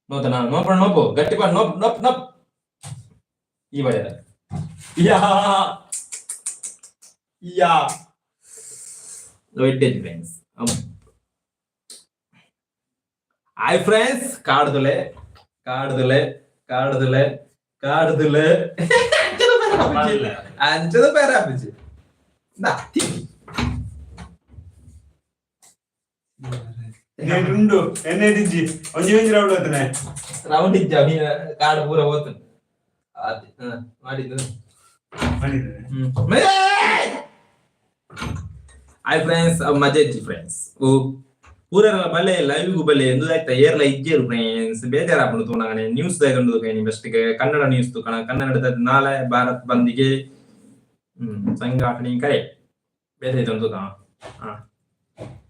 no tenang, no ganti pan, no. Iya ya. Iya. Iya. Wait friends. Hi friends, കാടുതലേ. അഞ്ചത് പേരാപ്പിച്ച്. రౌండ్ ఇచ్చా కాడ పూర పోతుంది హాయ్ ఫ్రెండ్స్ మజెచ్చి ఫ్రెండ్స్ ಪೂರಲ್ಲ ಬಲ್ಲೆ ಲೈವ್ ಬಲ್ಲೆ ಎಂದಾಯ್ತಾ ಏರ್ಲ ಇಜ್ಜೇರು ಫ್ರೆಂಡ್ಸ್ ಬೇಜಾರಾಗ್ಬಿಡ್ತು ನಾನು ನ್ಯೂಸ್ ತಗೊಂಡು ಫಸ್ಟಿಗೆ ಕನ್ನಡ ನ್ಯೂಸ್ ಕನ್ನಡದ ನಾಳೆ ಭಾರತ್ ಬಂದಿಗೆ ಸಂಘಟನೆ ಕರೆ ಬೇರೆ ತಂದು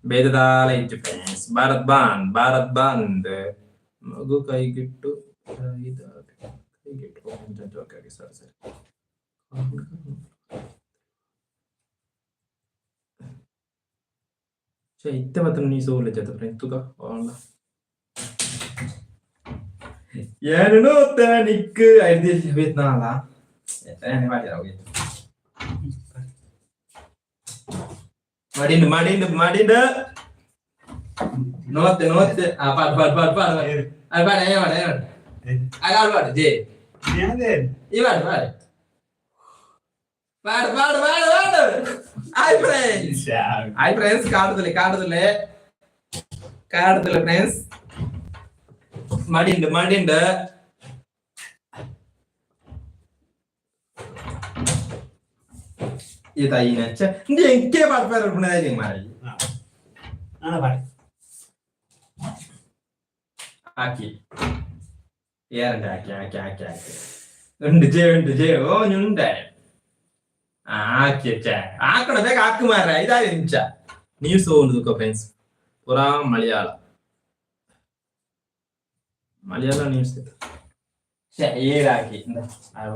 ಬೇಜದಾಲ ಇತ್ತು ಫ್ರೆಂಡ್ಸ್ ಭಾರತ್ ಬಂದ್ ಮಗು ಕೈಗಿಟ್ಟು ಸರಿ ಇತ್ತೆ ಮಾತ್ರ ನೀ ಸೋಲೆ ಜತ ಫ್ರೆಂಡ್ಸ್ ತುಕ ಆಲ್ಲ ಏನೋ ತನಿಕ್ ಐದಿ ವೇತ್ನಾಲ ಏನೇ ಮಾಡಿರಾವೆ ಮಾಡಿಂದ ನೋತ್ತೆ ಆ ಪಾಡ್ ಏ ಅಗಾಲ್ ಪಾಡ್ ಜೆ ಈ ಪಾಡ್ ಹಾಯ್ ಫ್ರೆಂಡ್ಸ್ ಕಾಡುದಲೆ ಫ್ರೆಂಡ್ಸ್ ಮಾಡಿಂದ Ita ina ce ndi enke ba fara kuna yin mari ana ba aki yaranda aki undu je o nyunda aki ce akada bega akku mara ida incha news ondu ko friends pura malayala news ce yeraki nda ayo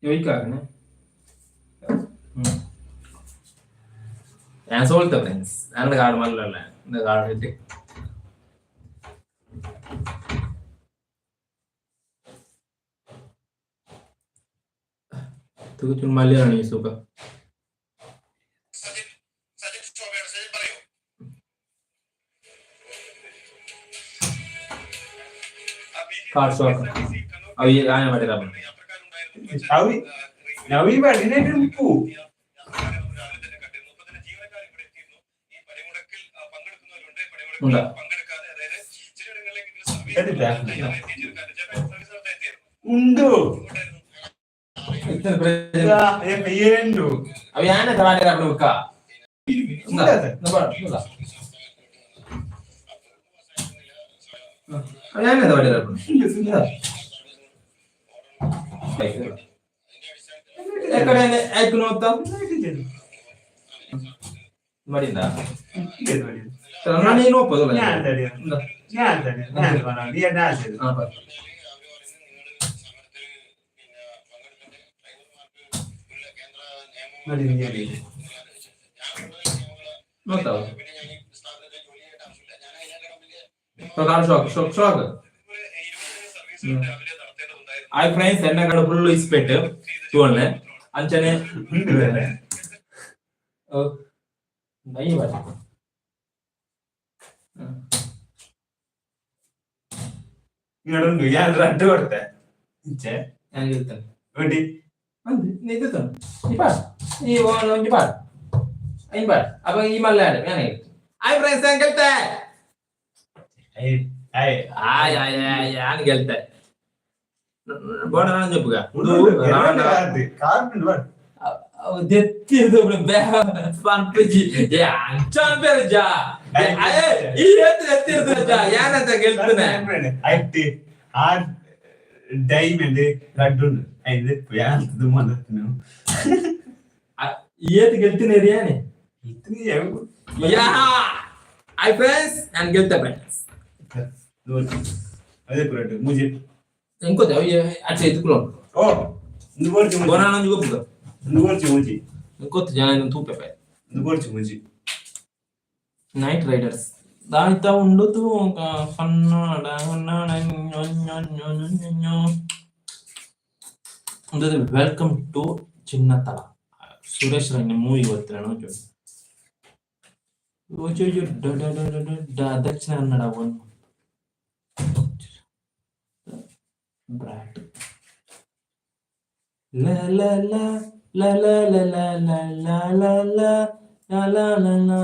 ചോദിക്കാറുണ്ട് ഞാൻ സോൾത്ത friends ഞങ്ങളുടെ card മല്ലല്ല இந்த card ഇട്ട് തുകച്ചു മലയാണ് ഈ സുഖ card shock അവ ആന വടരാ നവീ പൂ ഉണ്ടോ ఏండు అవి ఆయన వాడారు అప్పుడు ఒక్క అవి ఆయన వాడారు అప్పుడు ఎక్కడ ఎక్కువ వద్దాం మడిందా నేను ఒప్పదు షాక్ హాయ్ ఫ్రెండ్స్ ఎన్నక్కడ ఫుల్ ఇస్పెట్టు చూడండి అంచనే ഇങ്ങോട്ടുണ്ട് ഞാൻ റെഡ് കൊടുത്തേ ഞാൻ കേൾത്താను വേണ്ടി നീ എത്തുന്നു ഈ പാട് ഈ പാട് അപ്പൊ ഈ മല്ലാട് ഞാൻ ഹായ് ഫ്രണ്ട്സ് ഞാൻ കേൾത്തേ ഞാൻ കേൾത്തേ బోడనా చెప్పుగా పంపించి చంపేరుజా ఈ ఎత్తిరుజా యానంత గెలుతున్నా ఆ డైమండ్ రెడ్ ఉంది యాంతది మొదలు ఈత గెలుతున్నది అని యా హాయ్ ఫ్రెండ్స్ నేను గెలుతా ఫ్రెండ్స్ అదే రెడ్ ముజే Engkau tahu ya, aja itu kulon. Oh, nubur cuma. Bonan juga buka. Nubur cuma. Engkau tuh jangan itu pepe. Nubur cuma. Night Riders. Dah itu undu tuh fana undu tuh welcome to Chinnatala. Suresh Raina movie ಗೊತ್ತಿಲ್ಲ ನೋಡಿ. ಓಜೋ ದಕ್ಷಿಣ ಕನ್ನಡ ಒಂದು brought la la la la la la la la la la la la la la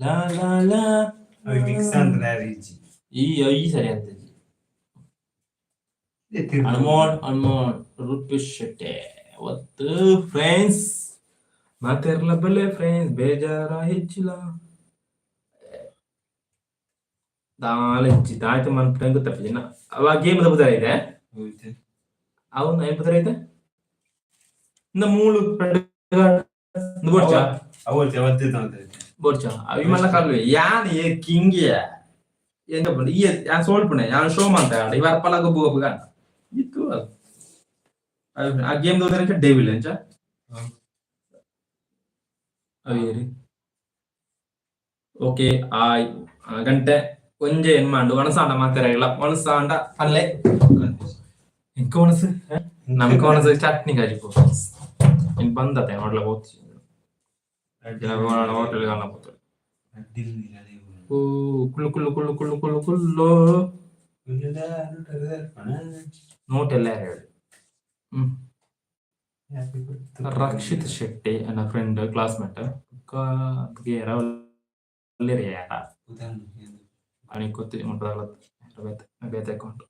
la la la ಅವಿ mix ಅಂದ್ರೆ ರೀಚಿ ಈ ಸರಿ ಅಂತ ಅನ್ಮೋಡ್ ರೂಪೇಶ್ ಶೆಟ್ಟೆ ಅವತ್ತು friends ಮಾತಾಡ್ಲ ಬಲ್ಲೆ ಫ್ರೆಂಡ್ಸ್ ಬೇಜಾರ ಹೆಚ್ಚಿಲ್ಲ ದಾಳ ಹೆಚ್ಚಿ ತಾಯ್ತು ಮನ್ ಫ್ರೆಂಡ್ ತಪ್ಪಿನ ಅವಾಗ ಗೇಮ್ ಬುಧಾರ ಇದೆ ಅವನು ಏನ್ ಬುಧಾರ ಇದೆ இந்த மூணு இந்த போர்ச்சா போர்ச்சா அவிமல்ல கால்வே யான் ஏ கிங்கிய எங்க பண்ணி யான் சோல்வ் பண்ண யான் ஷோ மாட்ட இவர் பலக போக itu ಆ ಗೇಮ್ ದೋದರಂಚ ಡೇವಿಲ್ ಅಂಚ ಅವೇರಿ ಓಕೆ ಆಯ್ ಗಂಟೆ ಒಂಜೆ ಏನ್ ಮಾಡು ಒಣಸಾಂಡ ಮಾತಾಡಲ್ಲ ಒಣಸಾಂಡ ಅಲ್ಲೇ ಎಂಕ ಒಣಸು ನಮ್ಕ ಒಣಸು ಚಟ್ನಿ ಕಾಜಿಪೋ ಇನ್ ಬಂದತೆ ನೋಡ್ಲ ಹೋಗ್ತಿ ಹೋಟೆಲ್ ಗಾನ ಹೋಗ್ತಾರೆ ಓ ಕುಳ್ಳು ಕುಳ್ಳು ಕುಳ್ಳು ಕುಳ್ಳು ಕುಳ್ಳು ಕುಳ್ಳು ನೋಟ್ ಎಲ್ಲ ಹೇಳಿ ರಕ್ಷಿತ್ ಶೆಟ್ಟಿ ನನ್ನ ಫ್ರೆಂಡ್ ಕ್ಲಾಸ್ಮೇಟ್ ಅನಿಕೊತ್ತಿ ಬೇತೆ ಅಕೌಂಟ್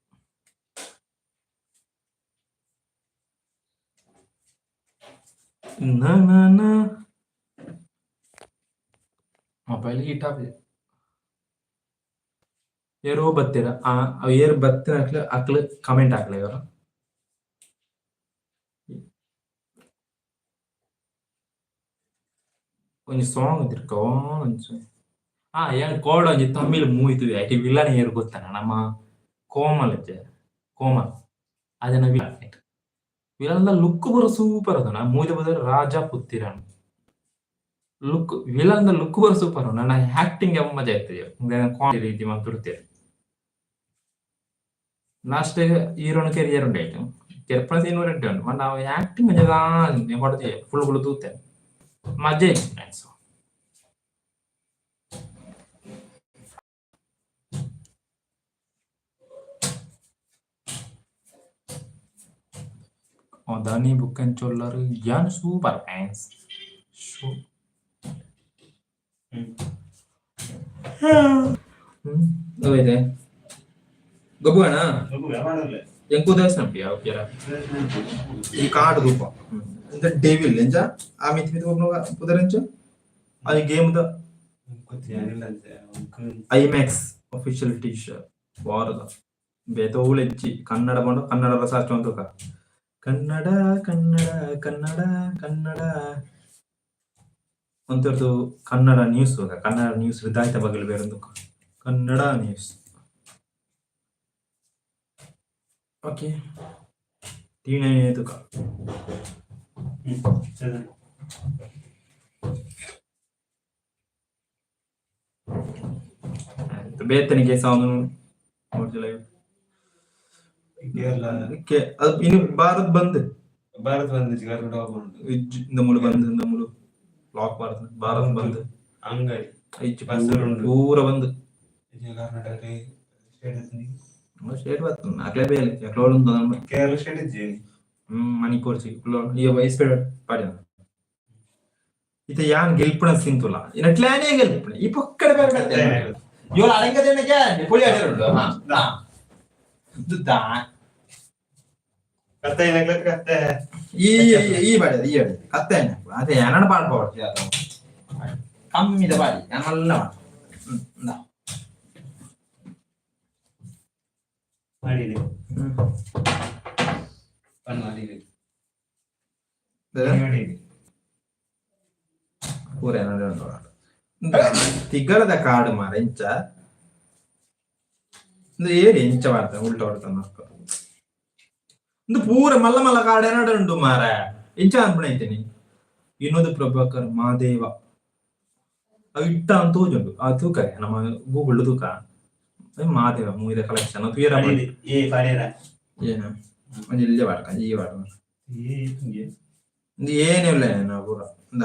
ಮೊಬೈಲ್ ಹೀಟ್ ಆಗಿದೆ ಏರೋ ಬತ್ತೀರ ಏರ್ ಬತ್ತಿನ ಹಾಕ್ಲಿ ಕಮೆಂಟ್ ಹಾಕ್ಲಿ ಇವರು கொஞ்சம் ಸಾಂಗ್ ಇದ್ದಿರ್ಕೋ ಏನ್ ಕೋಡ್ ಒಂಜಿ ತಮಿಳ್ ಮೂವಿ ಇತ್ತು ಐಟಿ ವಿಲನ್ ಏರ್ ಗೊತ್ತಾನ ನಮ್ಮ ಕೋಮಲ್ ಕೋಮಲ್ ಅದನ್ನ ವಿಲನ್ ಲುಕ್ ಬರೋ ಸೂಪರ್ ಅದನ ಮೂವಿ ಬದ ರಾಜ ಪುತ್ತಿರನ್ ಲುಕ್ ವಿಲನ್ ಲುಕ್ ಬರೋ ಸೂಪರ್ ನನ್ನ ಆಕ್ಟಿಂಗ್ ಮಜಾ ಇರ್ತದೆ ಕಾಮಿಡಿ ರೀತಿ ಮಾತಾಡ್ತೀರಿ ಲಾಸ್ಟ್ ಹೀರೋನ ಕೆರಿಯರ್ ಉಂಟಾಯ್ತು ಕೆರ್ಪನ ಸೀನ್ ಉಂಟು ಮತ್ತೆ ನಾವು ಆಕ್ಟಿಂಗ್ ಮಜಾ ಹೊಡ್ತೀವಿ ಫುಲ್ ತೂತೆ ಮಜಾ ಇತ್ತು friends Dani bukan color yang super fans. Oh itu. Gabu na? Yang kuda snappi ya kira. Ini card gupa. Itu devil lenja. Amit itu gopno kuda lenja. Ini game itu. IMAX official T-shirt. Warga. Beto ulecci. Kannada bondo. Kannada rasa contoh ka. Kannada Kannada Kannada Kannada ಅಂತದ್ದು Kannada news Kannada news ಹೃದಯ ಬಗಲ್ ಬೇರೊಂದು Kannada news okay ತೀನೇ ತುಕ ಬೇತನಿಗೆ song ನೋಡ್ತಿಲ್ಲ ಇನ್ನು ಭಾರತ್ ಬಂದ್ இந்த முழு lock ಮಾಡ್ತಾರೆ ಭಾರತ್ ಬಂದ್ ಹಂಗಾಗಿ ಪೂರ ಬಂದ್ ಸ್ಟೇಟ್ ಬರ್ತದೆ ಅಕ್ಲೇ ಬೇಲೆ ಎಕ್ಲೋಳು ಕೇರಳ ಸ್ಟೇಟ್ ಇಜ್ಜಿ ಮಣಿಪುರ್ ಈ ವಯಸ್ಸು ಪಾಡಿನ ಇದು ಯಾನ್ ಗೆಲ್ಪಣ ಸಿಂತುಲ್ಲ ಇಟ್ಲಾನೇ ಗೆಲ್ಪಣ ಈ ಪಕ್ಕಡ ಬೇರೆ ಇವಳು ಅಳಂಗದೇನಕ್ಕೆ ಪುಳಿ ಆಡಿರೋದು ಈ ಬಾಡಿ ಕತ್ತೆ ಅದೇ ನಾನು ಪಾಡ್ಬೋದು ಕಮ್ಮಿದ ಬಾಡಿ ನಾನೆಲ್ಲ ಪೂರ ತಿಗ್ಗರದ ಕಾಡು ಮಾರ ಇಂಚ ಏರಿ ಇಂಚ ಮಾಡ್ತಾನೆ ಉಲ್ಟ ಹೊಡ್ತಾನೆ ഇത് പൂര മല്ല മല്ല കാടേനാടുണ്ട് മാറേ ഇച്ച അൻപണൈത്തിന് വിനോദ് പ്രഭാകർ മാദേവ ಅದು ಇಟ್ಟ ಅಂತ ತೋಜುಂಡು ಆ ತೂಕ ನಮ್ಮ ಗೂಗಲ್ ತೂಕ ಮಾದೇವ ಮೂವಿದ ಕಲೆಕ್ಷನ್ ತೂಯರ ಏನು ಒಂದು ಇಲ್ಲೇ ಬಾಡ್ಕ ಈ ಬಾಡ ಏನಿಲ್ಲ ನಾ ಪೂರ ಇಂದ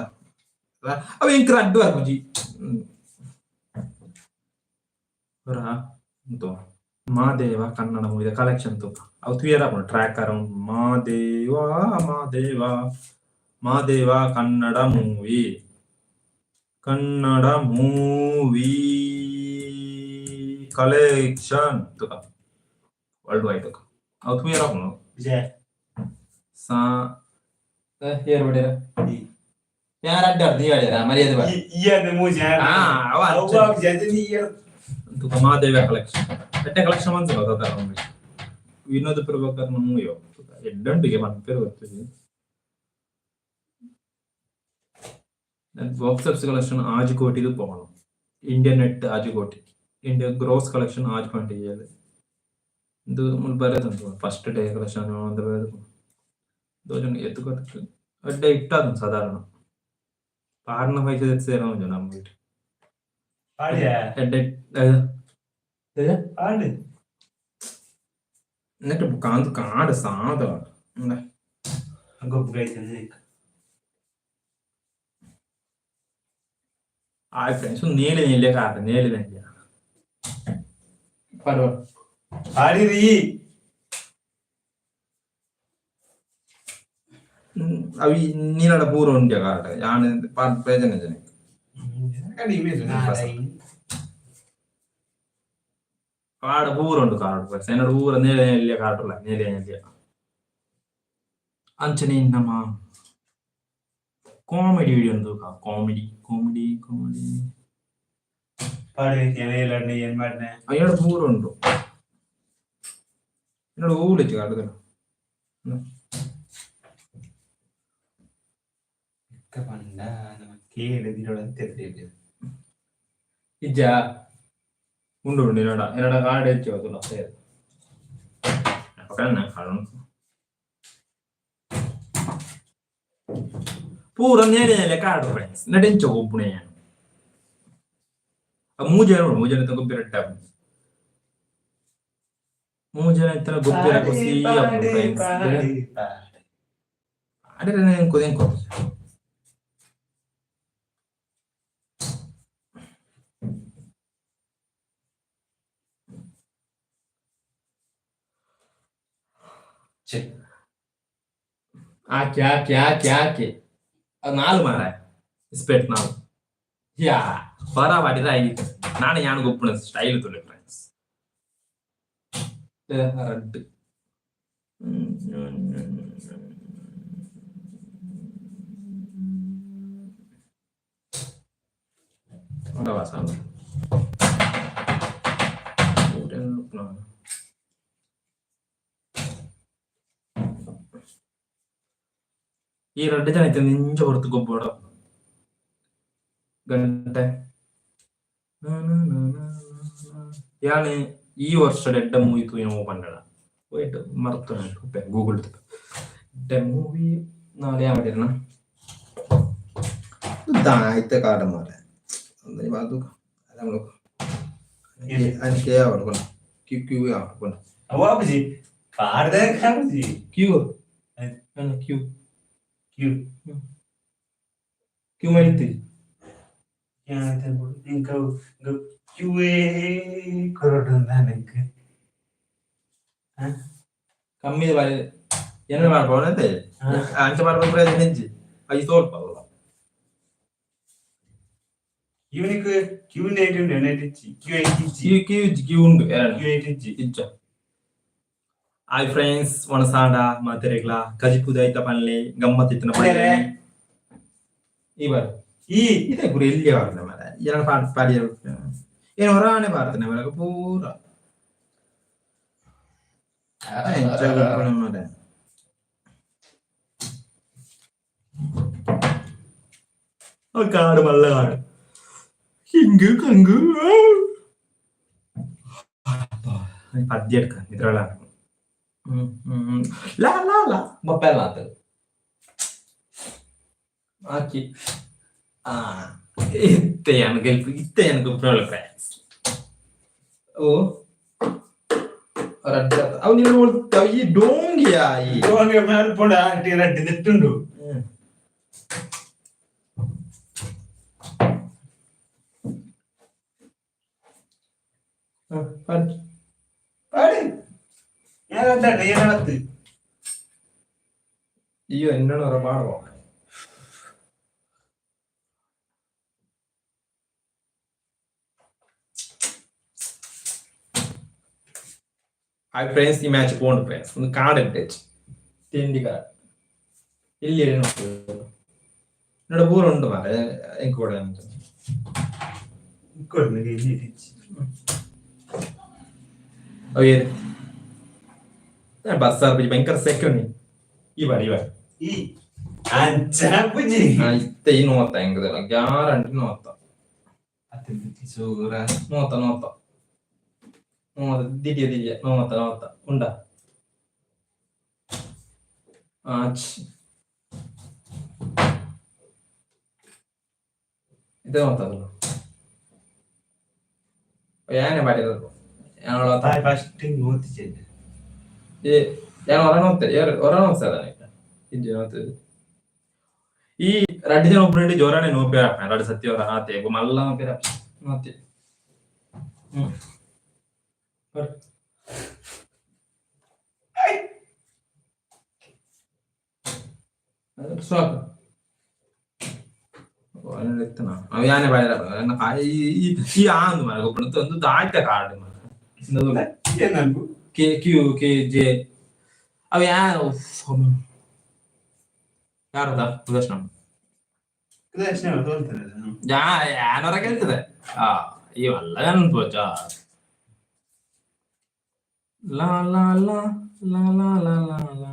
ಅವ ಇಂಕ್ರ ಅಡ್ಡು ಬರ್ಕೊಂಜಿ ಪೂರ ಉಂಟು ಮಾದೇವ ಕನ್ನಡ ಮೂವಿದ ಕಲೆಕ್ಷನ್ ತೂಕ ಅವು ತೂಯರ track around Madeva Madeva Madeva Kannada movie Kannada movie collection ತುಕ ವರ್ಲ್ಡ್ ವೈಡ್ ತುಕ ಅವು ತುಯರ ಹಾಕೋಣ ಸಾ ಹೇರ್ ಬಡಿರ ಯಾರ ಅಡ್ಡ ನೀ ಹೇಳಿರ ಮರ್ಯಾದೆ ಬಾ ಅವ ತುಕ ಮಾದೇವ ಕಲೆಕ್ಷನ್ ಎಟ್ಟೆ ಕಲೆಕ್ಷನ್ ಅಂತ ಗೊತ್ತಾರ ವಿನೋದ್ ಪ್ರಭಾಕರ್ ಮೂವಿ ಎಡ್ಡಂಟಿಗೆ ಬಂದ ಪೇರು ಗೊತ್ತಿದೆ ಬಾಕ್ಸ್ ಆಫೀಸ್ ಕಲೆಕ್ಷನ್ आज ಕೋಟಿದು പോകണം ಇಂಡಿಯನ್ ನೆಟ್ आज ಕೋಟಿ ಇಂಡಿಯಾ ಗ್ರೋಸ್ ಕಲೆಕ್ಷನ್ आज ಪಂಟಿಗೆಯಲ್ಲಿ ಇದು ಮುಲ್ ಬರೆದಂತ ಫಸ್ಟ್ ಡೇ ಕಲೆಕ್ಷನ್ ಅಂತ ಬರೆದು ದೋಜನ ಎತ್ತು ಕೊಟ್ಟು ಅಡ್ಡೆ ಇಟ್ಟಾದ ಸಾಧಾರಣ ಪಾರ್ನ ಪೈಸೆ ಸೇರೋ ನಮ್ಮ ಬಿಟ್ಟು ಅಡ್ಡೆ ಆಡ್ ನೆಟ್ ಕಾಂದು ಕಾಡ ಸಾದ ಗೊಬ್ಬರ ಐತೆ ಹಾಯ್ ಫ್ರೆಂಡ್ಸ್ ನೀಲಿ ನೀಲಿ ಕಾಟ ನೀಲಿ ನೀಲಿ ಪರವ ಆಡಿರಿ ಅವಿ ನೀನಡ ಪೂರ ಉಂಟೆ ಕಾಟ ಯಾನ ಪಾರ್ಟ್ ಪ್ರಯೋಜನ ಜನ ಕಾಡ ಪೂರ ಉಂಟು ಕಾಡು ಫ್ರೆಂಡ್ಸ್ എന്നോട് ಪೂರ ನೀಲಿ ನೀಲಿ ಕಾಟಲ್ಲ ನೀಲಿ ನೀಲಿ ಅಂಚನೆ ನಮ್ಮ ಕಾಮಿಡಿ ವಿಡಿಯೋ ಒಂದು ಕಾಮಿಡಿ ಕಾಮಿಡಿ ಕಾಮಿಡಿ ಏನ್ ಮಾಡ್ನೆ ಅಯ್ಯೋ ಪೂರ ಉಂಟು എന്നോട് ഊളിച്ചു കാട്ടുക പണ്ട കേളതിനോട് ഇജ്ജ ഉണ്ട് ഉണ്ട് എന്നോട് കാർഡ് വെച്ചോ അതുള്ള അപ്പൊ കാണണം pura nelle card friends nedencho compune a mujane to gobbira tab mujane itna gobbira così friends adere nen ko check ಆಕೆ ನಾಲ್ ಮಾರ ಸ್ಪೆಟ್ ನಾಲ್ ಯಾ ಬರ ಮಾಡಿದ್ರೆ ಆಯ್ತು ನಾನು ಯಾನ್ ಗೊಪ್ಪಣ ಸ್ಟೈಲ್ ತೊಲೆ ಫ್ರೆಂಡ್ಸ್ ರಡ್ ವಾಸ ಈ ರೆಡ್ ಜನ ಐತೆ ನಿಂಜ ಹೊರತು ಗೊಬ್ಬರ ಗಂಟೆ ಯಾನೆ ಈ ವರ್ಷ ಎಡ್ಡ ಮೂವಿ ತೂಯೋ ಪಂಡಳ ವೇಟ್ ಮರ್ತು ಗೂಗಲ್ ಮೂವಿ ನಾಳೆ ಯಾವಡಿರನ ದಾಯ್ತ ಕಾಡ ಮಾರೆ ಅಂದ್ರೆ ಬಾದು ಅದನ್ನು ಅನ್ಕೆ ಅವಡ್ಕೊಂಡು ಕ್ಯೂ ಅವಡ್ಕೊಂಡು ಅವಾಬಜಿ ಪಾರ್ದೆ ಖಾಬಜಿ ಕ್ಯೂ क्यों मारती क्या है बोल इनका क्यूए करोड़ंदा निक कम्मी वाले ಏನ ಮಾಡ್ಬೋದಂತೆ ಅಂಚ ಮಾಡ್ಬೇಕು ಪ್ರಯೋಜನ ಇಜ್ಜಿ ಐ ಸ್ವಲ್ಪ ಇವನಿಗೆ ಕ್ಯೂ ನೆಗೆಟಿವ್ ನೆನೆಟಿಚ್ಚಿ ಕ್ಯೂ ಉಂಡು ಕ್ಯೂ ಏಟಿಚ್ಚಿ ಇಜ್ಜ ಹಾಯ್ ಫ್ರೆಂಡ್ಸ್ ವಣಸಾಂಡ ಮಾತೆರೆಗ್ಲ ಕಜಿಪುದಾಯ್ತ ಪನ್ಲೆ ಗಮ್ಮತ್ತಿತ್ತಿನ ಪನ್ಲೆ ಈ ಬಾರ ಇದೇ ಗುರಿ ಎಲ್ಲಿ ಬಾರ್ನೆ ಮರ ಎರಡು ಪಾಡಿ ಏನು ಹೊರಾಣೆ ಬಾರ್ತನೆ ಮರ ಪೂರ ಮರ ಕಾಡು ಮಲ್ಲ ಕಾಡು ಹಿಂಗು ಕಂಗು ಪದ್ಯ ನಿದ್ರಳ La moppellate aki itte எனக்கு problem friends ಓ ರಡ್ಡತ ಅವ್ ನೀವು ನೋಡ್ತಾವ ಈ ಡೋಂಗಿಯಾ ಈ ಡೋಂಗಿ ಮೇಲೆ ಪೊಡ ಆಟಿ ರಡ್ಡಿ ದಿಟ್ಟುಂಡು ಪಾಡಿ ಏನತ್ತು ಅಯ್ಯೋ എന്നോട് പാടുവോ ಹಾಯ್ ಫ್ರೆಂಡ್ಸ್ ಈ ಮ್ಯಾಚ್ പോണ്ട് ಫ್ರೆಂಡ್ಸ್ ಒಂದು ಕಾರ್ಡ್ ಇಟ್ಟೇಚ್ ತಿಂಡಿ ಕಾರ್ಡ್ ಇಲ್ಲಿ ನೋಡ ಬೋರ್ ಉಂಟು ಮಾರೆ ಹೆಂಗ್ ಕೊಡ ಬಸ್ಸಾರ್ ಬಜ್ಜಿ ಭಯಂಕರ ಸೆಕೆಂಡ್ ಈ ಬಾರಿ ಈ ಅಂಚಾಪುಜಿ ಇತ್ತೆ ಈ ನೋತ ಹೆಂಗದಲ್ಲ ಗ್ಯಾರಂಟಿ ನೋತ ಸೂರ ನೋತ ದಿಡಿಯ ನೋತ ಉಂಡ ಇದು ನೋತದಲ್ಲ ಯಾನೆ ಮಾಡಿರೋದು ಫಸ್ಟ್ ನೋತಿದ್ದೆ ഞാൻ ഒരെണ്ണം ಈ ರಡ್ಡಿ ಜನ ಒಬ್ಬರು ಜೋರಾನೆ ನೋಪೇರ ರಡ್ಡಿ ಸತ್ಯವರ ಆತೆ ಮಲ್ಲ ನೋಪೇರ ಮತ್ತೆ ಸಾಕು ಅವ ಯಾನೆ ಬಾಳ ಈ ಆಂದು ಮರ ಒಬ್ಬರು ಒಂದು ದಾಟ ಕಾರ್ಡ್ ಕೆ ಜೆ ಅವ ಯಾರದ ಉದರ್ಶನ ಯಾನವರ ಕೇಳ್ತದೆ ಇವಲ್ಲ ಅನ್ಬೋಚ ಲಾ ಲಾ ಲಾ ಲಾ ಲಾ ಲಾ ಲಾ ಲಾ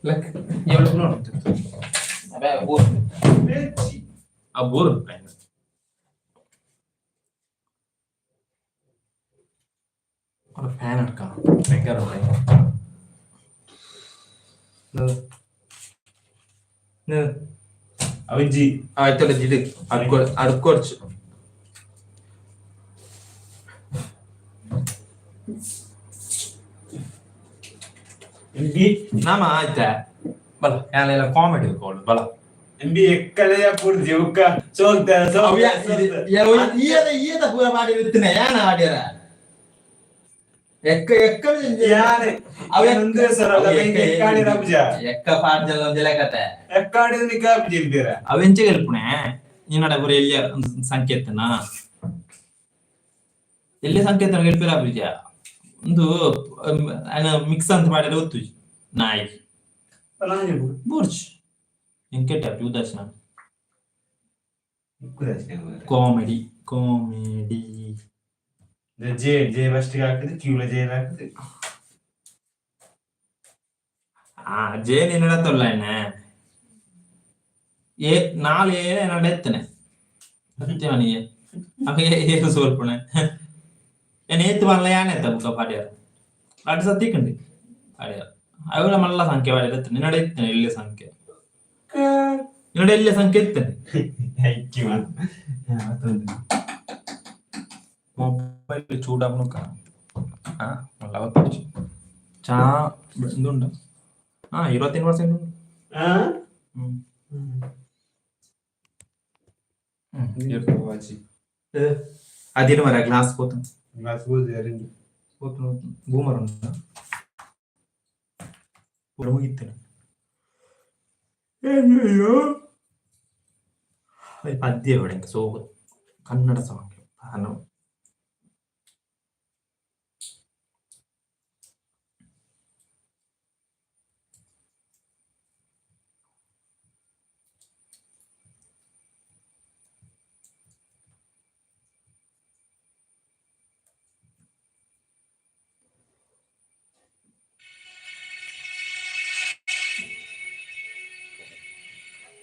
Like, you don't know. About board. A board. Or a fan at car. Regular. No. ಅವಜ್ಜಿ ಆಯ್ತಲ್ಲ ಜಿಡಿ ಅಡ್ಕೊಡ್ಚು ನಾಮ ಆಯ್ತಾ ಬಲ ಯಾನೆಲ್ಲ ಕಾಮಿಡಿ ಕೋಳು ಬಲ ಎಂಬಿ ಎಕ್ಕಲೆಯ ಪೂರ್ತಿ ಉಕ್ಕ ಸೋಲ್ತ ಈಯದ ಪೂರ ಮಾಡಿ ಇರ್ತೀನಿ ಯಾನ ಆಡ್ಯಾರ ಎಕ್ಕ ಎಕ್ಕ ಯಾನೆ ಅವಂದ್ರೆ ಸರಳ ಎಕ್ಕಾಡಿ ರಬ್ಜ ಎಕ್ಕ ಪಾಡ್ಜಲ ಒಂದಿಲ್ಲ ಕತೆ ಎಕ್ಕಾಡಿ ನಿಕಾಬ್ ಜಿಲ್ದಿರ ಅವೆಂಚೆ ಗೆಲ್ಪುಣೆ ನಿನ್ನಡ ಪೂರ ಎಲ್ಲಿಯ ಸಂಕೇತನ ಎಲ್ಲಿ ಸಂಕೇತನ ಗೆಲ್ಪಿರ ಅಭಿಜ ಒಂದು ಮಿಕ್ಸ್ ಅಂತ ಮಾಡಿದ್ರೆ ಗೊತ್ತು ನಾಯಿ ಬೂರ್ಚ್ ಇಂಕೆಟ ಉದಾಸನ ಕಾಮಿಡಿ ಕಾಮಿಡಿ ಜೆ ಫಸ್ಟ್ ಹಾಕಿದ್ರೆ ಕ್ಯೂಲ ಜೆ ಹಾಕಿದ್ರೆ ಜೆ ನಿನ್ನ ತೊಲ್ಲ ನಾಳೆ என்னோட எத்தனை சத்தியவானியே அப்ப ஏறு சோல்புனே ഞാൻ ഏത്ത് പറഞ്ഞ ബുക്ക പാടിയാറ് പാട്ട് സത്യക്കുണ്ട് പാടിയാറ് അവരെ മല്ല സംഖ്യ പാടിയാറ് എത്തന്നെ നിന്നോട് എത്തന്നെ വലിയ സംഖ്യ നിന്നോട് വലിയ സംഖ്യ എത്തന്നെ മൊബൈൽ ചൂടാക്കണം നോക്കാം നല്ല പത്തിച്ചു ചാ എന്തുണ്ട് 25% ഉണ്ട് അതിന് വരാ ഗ്ലാസ് പോത്തും ಬೂಮರ್ ಉಂಟು ಪೂರ ಮುಗಿತೇನೆ ಪದ್ಯ ಹೊಡೆ ಸೋಗು Kannada song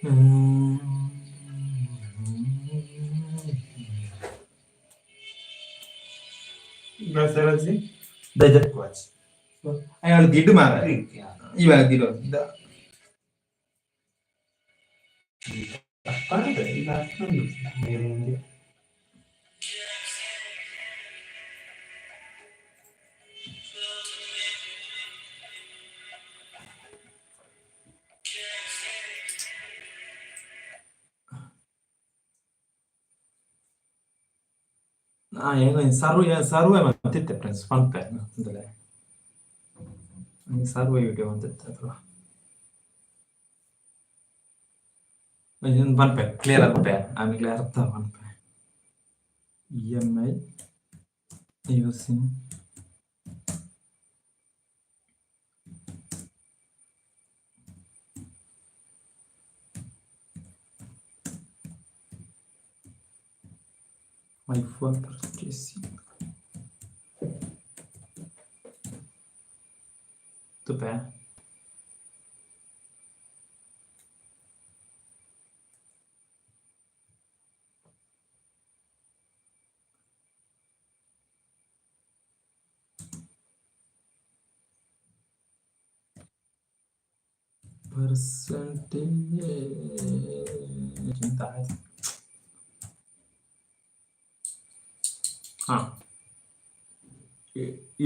Dapat kuat. Ayo gitu mah. Iya gitu. Apa tadi lakukan ini? Yang saru emang tidak prince fun pack. Ini saru video tidak tuh. Ini fun pack clear apa ya? Ami clear tuh fun pack. EMI using iPhone purchasing. Tuh ya. Percentage cinta.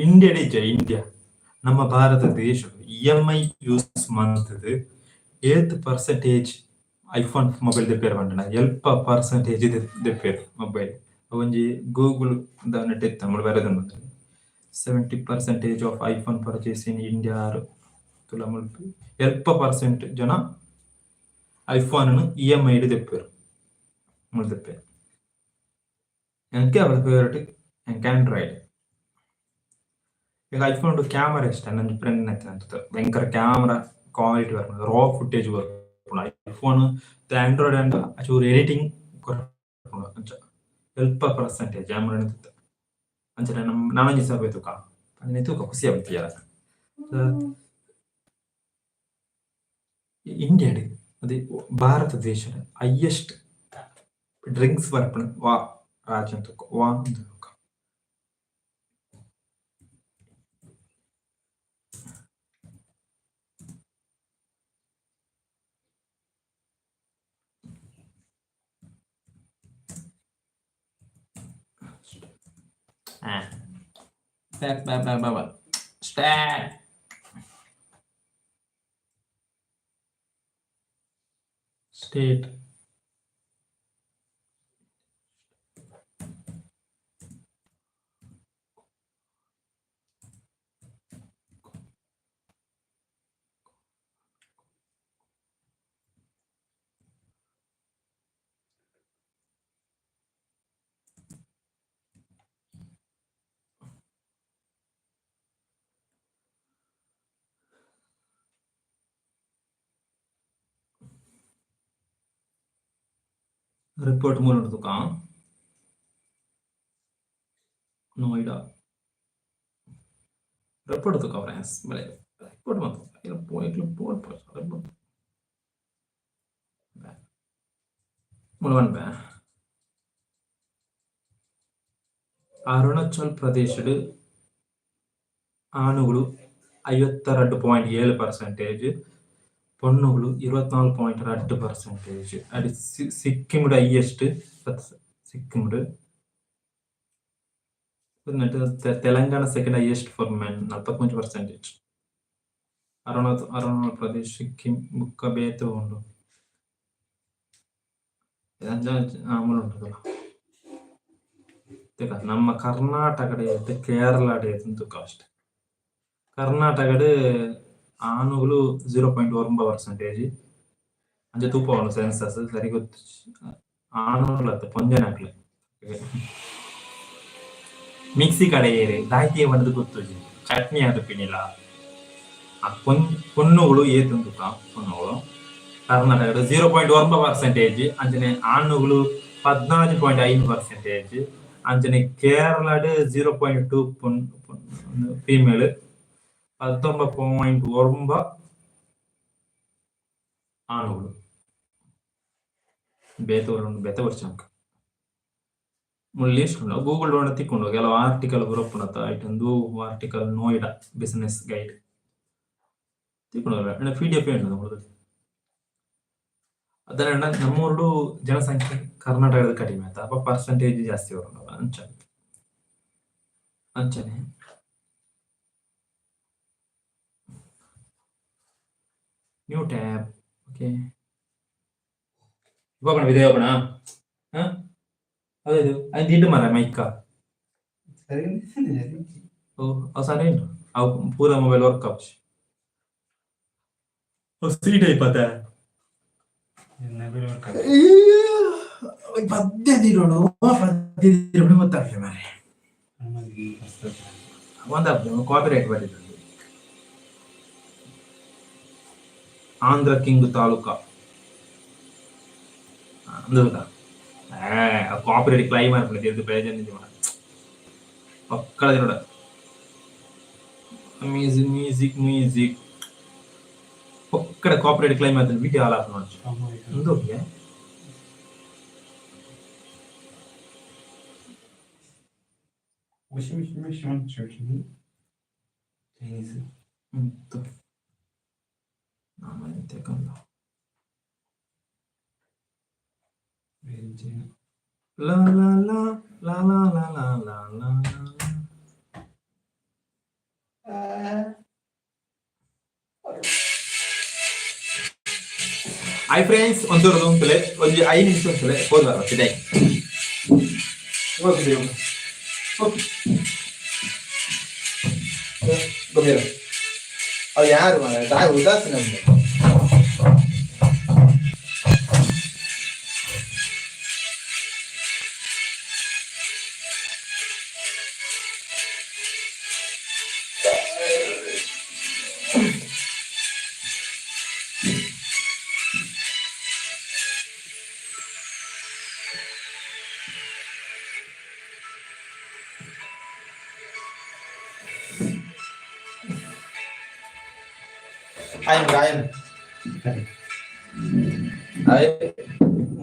India India. ನಮ್ಮ ಭಾರತ ದೇಶ EMI use ಮಾಡ್ತದೆ 8% iPhone mobile ದೆಪ್ಪೇರು ಬಂಡನ ಎಲ್ಪ percentage ದೆಪ್ಪೇರು mobile ಒಂಜಿ Google ದಾನಟ್ ಎತ್ತ ಬೇರೆ 70% of iPhone purchase in India ತುಲ ಮುಲ್ಪ ಎಲ್ಪ ಪರ್ಸೆಂಟ್ ಜನ ಐಫೋನ್ EMI ದೆಪ್ಪೇರು ಮುಳ್ದೆಪ್ಪೇರು ಎಂಕೆ ಅವರ ಫೇವರೇಟ್ ಎಂಕೆ ಆಂಡ್ರಾಯ್ಡ್ ಈಗ ಐಫೋನ್ ಕ್ಯಾಮರಾ ಇಷ್ಟ ನನ್ನ ಫ್ರೆಂಡ್ ಅಂತ ಭಯಂಕರ ಕ್ಯಾಮರಾ ಕ್ವಾಲಿಟಿ ಬರ್ತದೆ ರಾ ಫುಟೇಜ್ ಬರ್ತದೆ ಐಫೋನ್ ಆಂಡ್ರಾಯ್ಡ್ ಅಂಡ್ ಚೂರು ಎಡಿಟಿಂಗ್ ಅಂಚ ಸ್ವಲ್ಪ ಪರ್ಸೆಂಟೇಜ್ ಕ್ಯಾಮರಾ ಅಂಚ ನಾನೊಂಜಿ ಸಭೆ ತೂಕ ಅದನ್ನ ತೂಕ ಖುಷಿ ಆಗ್ತೀಯಲ್ಲ ಇಂಡಿಯಾಡ್ ಅದೇ ಭಾರತ ದೇಶದ ಹೈಯೆಸ್ಟ್ ಡ್ರಿಂಕ್ಸ್ ಬರ್ಪಣ ವಾ ರಾಜ ತೂಕ ವಾ Stat. State. Report more to come. Noida. Report to cover as well. Report month. Point report. One ba. Arunachal ಪ್ರದೇಶದ ಆಣುಗಳು 52.7%, ಪೊಣ್ಣುಗಳು 24.2%. ಅದು ಸಿಕ್ಕಿಂಡ್ ಹೈಯೆಸ್ಟ್ ಸಿಕ್ಕಿಂಡ್. Telangana second highest for men 43%. Arunachal Pradesh Sikkim ಬುಕ್ಕ ಬೇತು ಉಂಡು ಆಮೂಲು ಉಂಟದಲ್ಲ ನಮ್ಮ ಕರ್ನಾಟಕದ ಕೇರಳದ ಎಂತೂ ಕಾಸ್ಟ್ ಕರ್ನಾಟಕದ ಆಣುಗಳು 0.1%. ಅಂಚೆ ತೂಪ ಉಂಡು ಸೆನ್ಸಸ್ ಸರಿ ಗೊತ್ತು ಆಣುಗಳು ಪೊಂಜನಾಗ್ಲೆ ಮಿಕ್ಸಿ ಕಡೆ ಏರಿ ದಾಯ್ತಿಯ ಬಂದು ಗೊತ್ತು ಚಟ್ನಿ ಅದು ಪಿನಿಲ್ಲ ಪೊಣ್ಣುಗಳು ಏತುಂಟು ಪೊಣ್ಣುಗಳು ಕರ್ನಾಟಕದ 0.1%. ಅಂಚನೆ ಆಣುಗಳು 14.5%. ಅಂಚನೆ ಕೇರಳದ 0.2 ಫೀಮೇಲ್ 19.1 ಆಣುಗಳು ಬೇತೆ ವರ್ಷಂಕ ಮುಳ್ಳಿಸ್ಕೊಂಡು ಗೂಗಲ್ ನೋಡ ತಿಕ್ಕೊಂಡು ಕೆಲವು ಆರ್ಟಿಕಲ್ ಬರೋಪುಣತ ಆಯ್ತೊಂದು ಆರ್ಟಿಕಲ್ ನೋಯ್ಡಾ ಬಿಸಿನೆಸ್ ಗೈಡ್ ತಿಕ್ಕೊಂಡು PDF ಉಂಟು ನಮ್ಮದು ಅದನ್ನ ನಮ್ಮೂರು ಜನಸಂಖ್ಯೆ ಕರ್ನಾಟಕದ ಕಡಿಮೆ ಆಯ್ತಾ ಅಪ್ಪ ಪರ್ಸೆಂಟೇಜ್ ಜಾಸ್ತಿ ಬರೋಣ ಅಂಚನೆ ನ್ಯೂ ಟ್ಯಾಬ್ ಓಕೆ ಹೋಗೋಣ ವಿಡಿಯೋ ಹೋಗೋಣ ಅದೇ ಅದು ಇಡು ಮರ ಮೈಕ ಓ ಸರಿ ಉಂಟು ಅವು ಪೂರ mobile work option C type ಅದ ಪದ್ಧತಿ ನೋಡು ಪದ್ಧತಿ ಗೊತ್ತಾಗ್ತದೆ ಮಾರೆ ಒಂದು ಕಾಪಿರೈಟ್ ಬರೀತದೆ ಆಂಧ್ರ ಕಿಂಗ್ ತಾಲೂಕಾ ಅಂದ ಕಾಪಿರೈಟ್ ಕ್ಲೈಮ್ ಮಾಡ್ಬಿಡುತ್ತೆ ಇದು ಪ್ರಯೋಜನ ಮಕ್ಕಳ ನೋಡ ಮ್ಯೂಸಿಕ್ ಒಕ್ಕಡ ಕಾಪಿರೈಟ್ ಕ್ಲೈಮ್ ಮಾಡ್ತಾರೆ ವಿಡಿಯೋ ಆಲ್ ಆಫ್ ನೋಡಿ ಒಂದು la la la la la la la la la Hi friends, ಒಂದೂರು ಉಂಟಲೆ ಒಂದು 5 ನಿಮಿಷ ಉಂಟಲೆ ಹೋದ್ವಾರ ಸಿಡೈ ಹೋಗಿ ಗೊಬ್ಬರ ಅವು ಯಾರು ಮಾಡ ಉದಾಸೀನ ಉಂಟು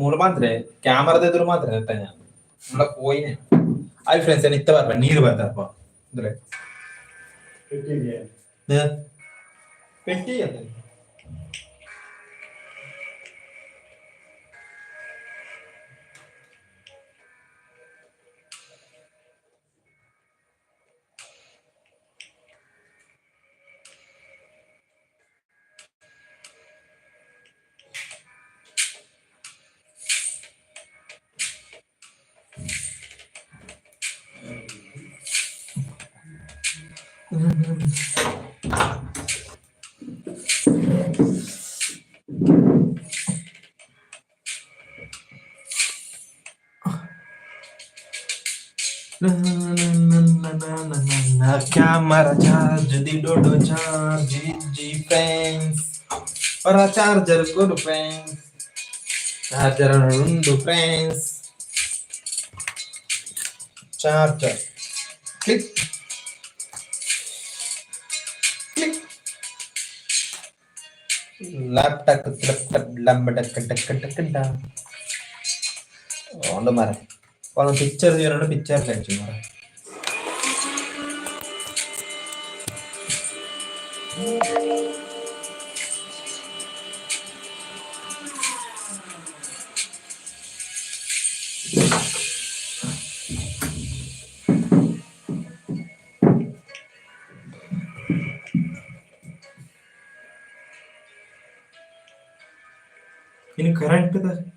ಮೂಲ ಮಾತ್ರ ಕ್ಯಾಮರಾದ ಎದುರು ಮಾತ್ರ ನಾನು നമ്മളെ പോയിനെ ഹായ് ഫ്രണ്ട്സ് ഞാൻ ഇത്ത പറഞ്ഞ നീര് പറഞ്ഞപ്പോ ഇതിലെ പെട്ടി Camera charge di dodo charge di friends para charger good friends charger rundu friends charger click click laptop lambda kada onda mara kalau picture dia ada picture kan cuma ini keren kita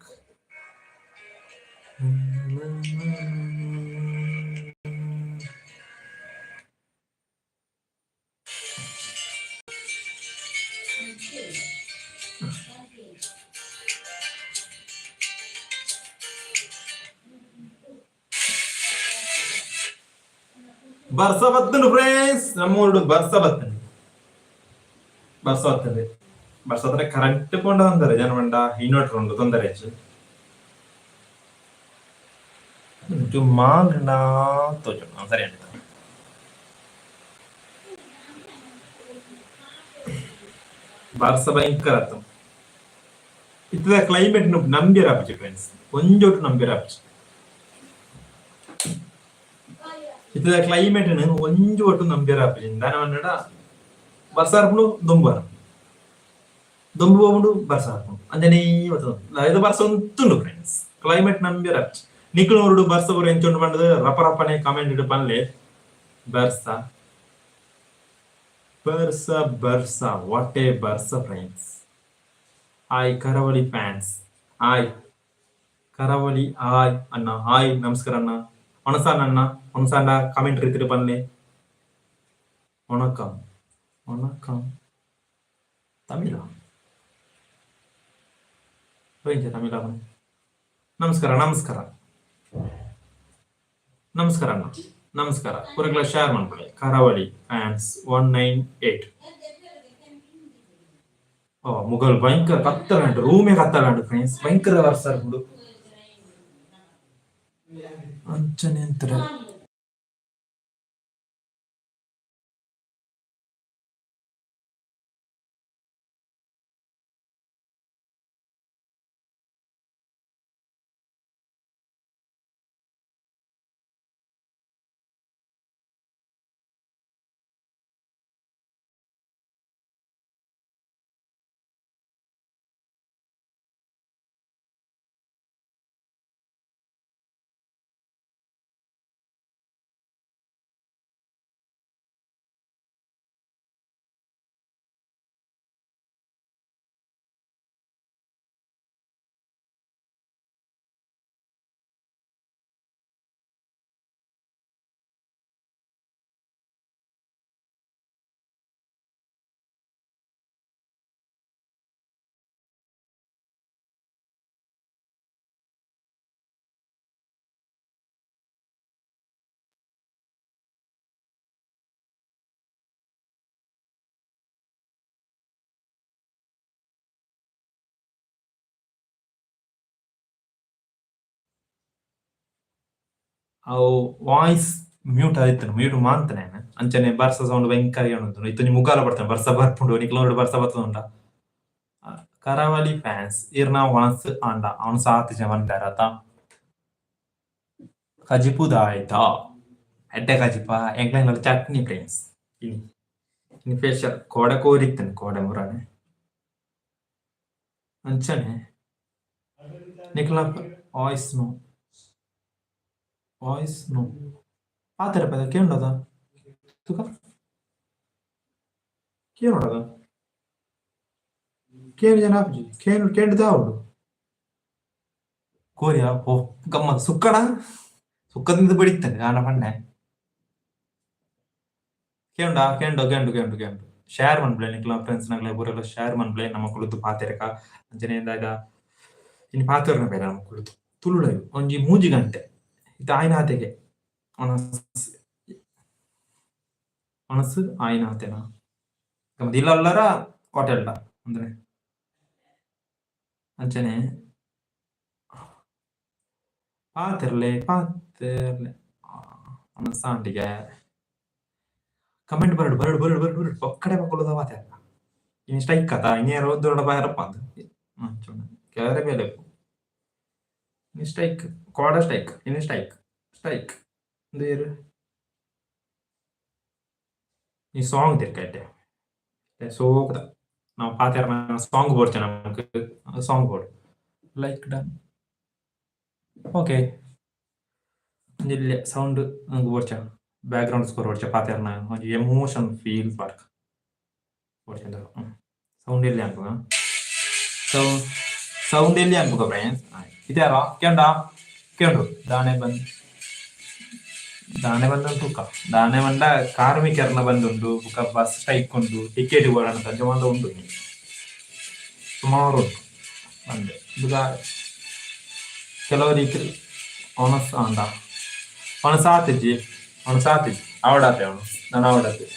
ಬರ್ಸ ಬತ್ತನು friends ನಮ್ಮೂರು ಬರ್ಸ ಬತ್ತನು ಬರ್ಸದ್ರೆ current ಕೊಂಡ ಅಂತಾರೆ ಜನಮಂಡ inverter ಉಂಟು ತೊಂದರೆ ಹೆಚ್ಚು ಮಾಡ ತೋಜು ಸರಿ ಅಂತ ಬರ್ಸ ಭಯಂಕರ ಇತ್ತದ ಕ್ಲೈಮೇಟ್ ನಂಬಿರ ಆಪುಜಿ ಫ್ರೆಂಡ್ಸ್ ಒಂಜೋಟು ನಂಬಿರ ಆಪುಜಿ ಇತ್ತದ ಕ್ಲೈಮೇಟ್ ಒಂಜೋಟು ನಂಬಿರ ಆಪುಜಿ ದಾನ ಮನ್ನಡ ಬರ್ಸ ಆರ್ಪುಂಡು ದೊಂಬು ಹೋಗ್ಬಿಡು ಬರ್ಸ ಹಾಕೊಂಡು ಅಂಜನೇ ಇದು ಬರ್ಸ ಉಂಟುಂಡು ಫ್ರೆಂಡ್ಸ್ ಕ್ಲೈಮೇಟ್ ನಂಬಿರ ನಿಕ್ಲೋರುಡು ಬರ್ಸ ಬರೋ ಎಂಚೊಂಡು ಬಂಡದು ರಪ ರಪನೆ ಕಾಮೆಂಟ್ ಇಡು ಪನ್ಲೆ ಬರ್ಸ ಬರ್ಸ ಬರ್ಸ ವಾಟ್ ಎ ಬರ್ಸ ಫ್ರೆಂಡ್ಸ್ ಹಾಯ್ ಕರಾವಳಿ ಫ್ಯಾನ್ಸ್ ಹಾಯ್ ಕರಾವಳಿ ಹಾಯ್ ಅಣ್ಣ ಹಾಯ್ ನಮಸ್ಕಾರ ಅಣ್ಣ ಒಣಸಾನ ಅಣ್ಣ ಒಣಸಾಂಡ ಕಾಮೆಂಟ್ ರೀತಿಡು ಪನ್ಲೆ ಒಣಕಂ ಒಣಕಂ ತಮಿಳ ತಮಿಳ ನಮಸ್ಕಾರ ನಮಸ್ಕಾರ ನಮಸ್ಕಾರ ಅಣ್ಣ ನಮಸ್ಕಾರ ಪೂರಗಳ ಶೇರ್ ಮಾಡ್ಕೊಳ್ಳಿ ಕರಾವಳಿ ಫ್ಯಾನ್ಸ್ 198 ಓ ಮುಗಲ್ ಭಯಂಕರ ಕತ್ತಲಾಂಡು ರೂಮೇ ಕತ್ತಲಾಂಡು ಫ್ರೆಂಡ್ಸ್ ಭಯಂಕರ ವರ್ಷ ಬಿಡು ಅಂಚನೆ ಅಂತರ ಅವು ವಾಯ್ಸ್ ಮ್ಯೂಟ್ ಆಯ್ತು ಮ್ಯೂಟ್ ಮಾಂತನೆ ಅಂಚನೆ ಬರ್ಸ ಸೌಂಡ್ ಭಯಂಕರ ಉಂಟು ಇತ್ತು ನೀವು ಮುಗಾಲ ಬರ್ತಾನೆ ಬರ್ಸ ಬರ್ಪುಂಡು ನಿಕ್ಲೋಡು ಬರ್ಸ ಬರ್ತದುಂಡ ಕರಾವಳಿ ಫ್ಯಾನ್ಸ್ ಇರ್ನ ವಾನ್ಸ್ ಆಂಡ ಅವನು ಸಾತ್ ಜವಂಡಾರತ ಕಜಿಪುದ ಆಯ್ತಾ ಎಡ್ಡೆ ಕಜಿಪ ಎಂಗ್ಲೈನಲ್ಲಿ ಚಟ್ನಿ ಫ್ರೆಂಡ್ಸ್ ಇನಿ ಫೇಶಿಯಲ್ ಕೋಡೆ ಕೋರಿತ್ತೇನೆ ಕೋಡೆ ಮುರಾನೆ ಅಂಚನೆ ನಿಕ್ಲ ವಾಯ್ಸ್ ನೋ ವಾಯ್ಸ್ ನೋ ಪಾತೆರ ಪದ ಕೇಳೋದ ತುಕ ಕೇಳೋದ ಕೇಳಿ ಜನ ಕೇಳಿದ ಅವಳು ಕೋರಿಯ ಓ ಗಮ್ಮತ್ ಸುಕ್ಕಡ ಸುಕ್ಕದಿಂದ ಬಡಿತಾನೆ ಗಾನ ಪಂಡೆ ಕೇಂಡು ಶೇರ್ ಮನ್ಬ್ಲೆ ನಿಕ್ಲ ಫ್ರೆಂಡ್ಸ್ ನಗ್ಲೆ ಬೂರೆಲ್ಲ ಶೇರ್ ಮನ್ಬ್ಲೆ ನಮ್ಮ ಕುಳಿತು ಪಾತೆರಕ ಅಂಜನೆಯಿಂದ ಇನ್ನು ಪಾತೆರನ ಬೇರೆ ನಮ್ಮ ಕುಳಿತು ತುಳುಳು ಒಂಜಿ ಮೂಜಿ ಗಂಟೆ ಇದು ಆಯ್ನಾತೆಗೆ ಮನಸ್ಸು ಆಯ್ನಾತೆನಾ ಇಲ್ಲಲ್ಲರ ಹೋಟೆಲ್ಡ ಅಂದ್ರೆ ಅಂಚನೆ ಪಾತೆರ್ಲೆ ಮನಸ್ಸಾಂಟಿಗೆ ಕಮೆಂಟ್ ಬರಡು ಒಕ್ಕಡೆ ಮಕ್ಕಳು ಮಾತೆ ಇನ್ನು ಸ್ಟ್ರೈಕ್ ಕಥ ಇನ್ನೇರು ದೊಡ್ಡ ಬಾಯರಪ್ಪ ಅಂತ ಕೆಳರೆ ಮೇಲೆ ಇನ್ನು ಸ್ಟ್ರೈಕ್ ಕೋಡ ಸ್ಟ್ರೈಕ್ ಇನ್ನು ಸ್ಟ್ರೈಕ್ ಬೇರು ಈ ಸಾಂಗ್ ತಿರ್ಕೈತೆ ಸೋಕದ ನಾವು ಪಾತೆರ ಸಾಂಗ್ ಬೋಡ್ತೇವೆ ನಮಗೆ song board like done okay ಇಲ್ಲಿ ಸೌಂಡ್ ನಂಗೆ ಓಡ್ಚ ಬ್ಯಾಕ್ಗ್ರೌಂಡ್ ಸ್ಕೋರ್ ಓಡ್ಚ ಪಾತೆರ್ನ ಒಂದು ಎಮೋಷನ್ ಫೀಲ್ ಪಾರ್ಕ್ ಓಡ್ಚಂದ್ರ ಸೌಂಡ್ ಎಲ್ಲಿ ಅನ್ಕೋ ಸೌಂಡ್ ಎಲ್ಲಿ ಅನ್ಕೋ ಫ್ರೆಂಡ್ಸ್ ಇದ್ಯಾರೋ ಕೇಂಡು ದಾನೆ ಬಂದಂತುಕ ದಾನೆ ಬಂದ ಕಾರ್ಮಿಕರನ್ನ ಬಂದುಂಡು ಬುಕ್ಕ ಬಸ್ ಸ್ಟ್ರೈಕ್ ಉಂಡು ಟಿಕೆಟ್ ಬೋರ್ಡ್ ಅಂತ ಜಮಾಂಡ ಉಂಡು ಸುಮಾರು ಉಂಟು ಬಂದೆ ಬುಕ್ಕ ಕೆಲವರಿಗೆ ಅವನಸ್ ಅಂದ ಅವನು ಸಾತಿಜ್ಜಿ ಅವಡಾತೆ ಅವನು ನಾನು ಅವಡಾತೆ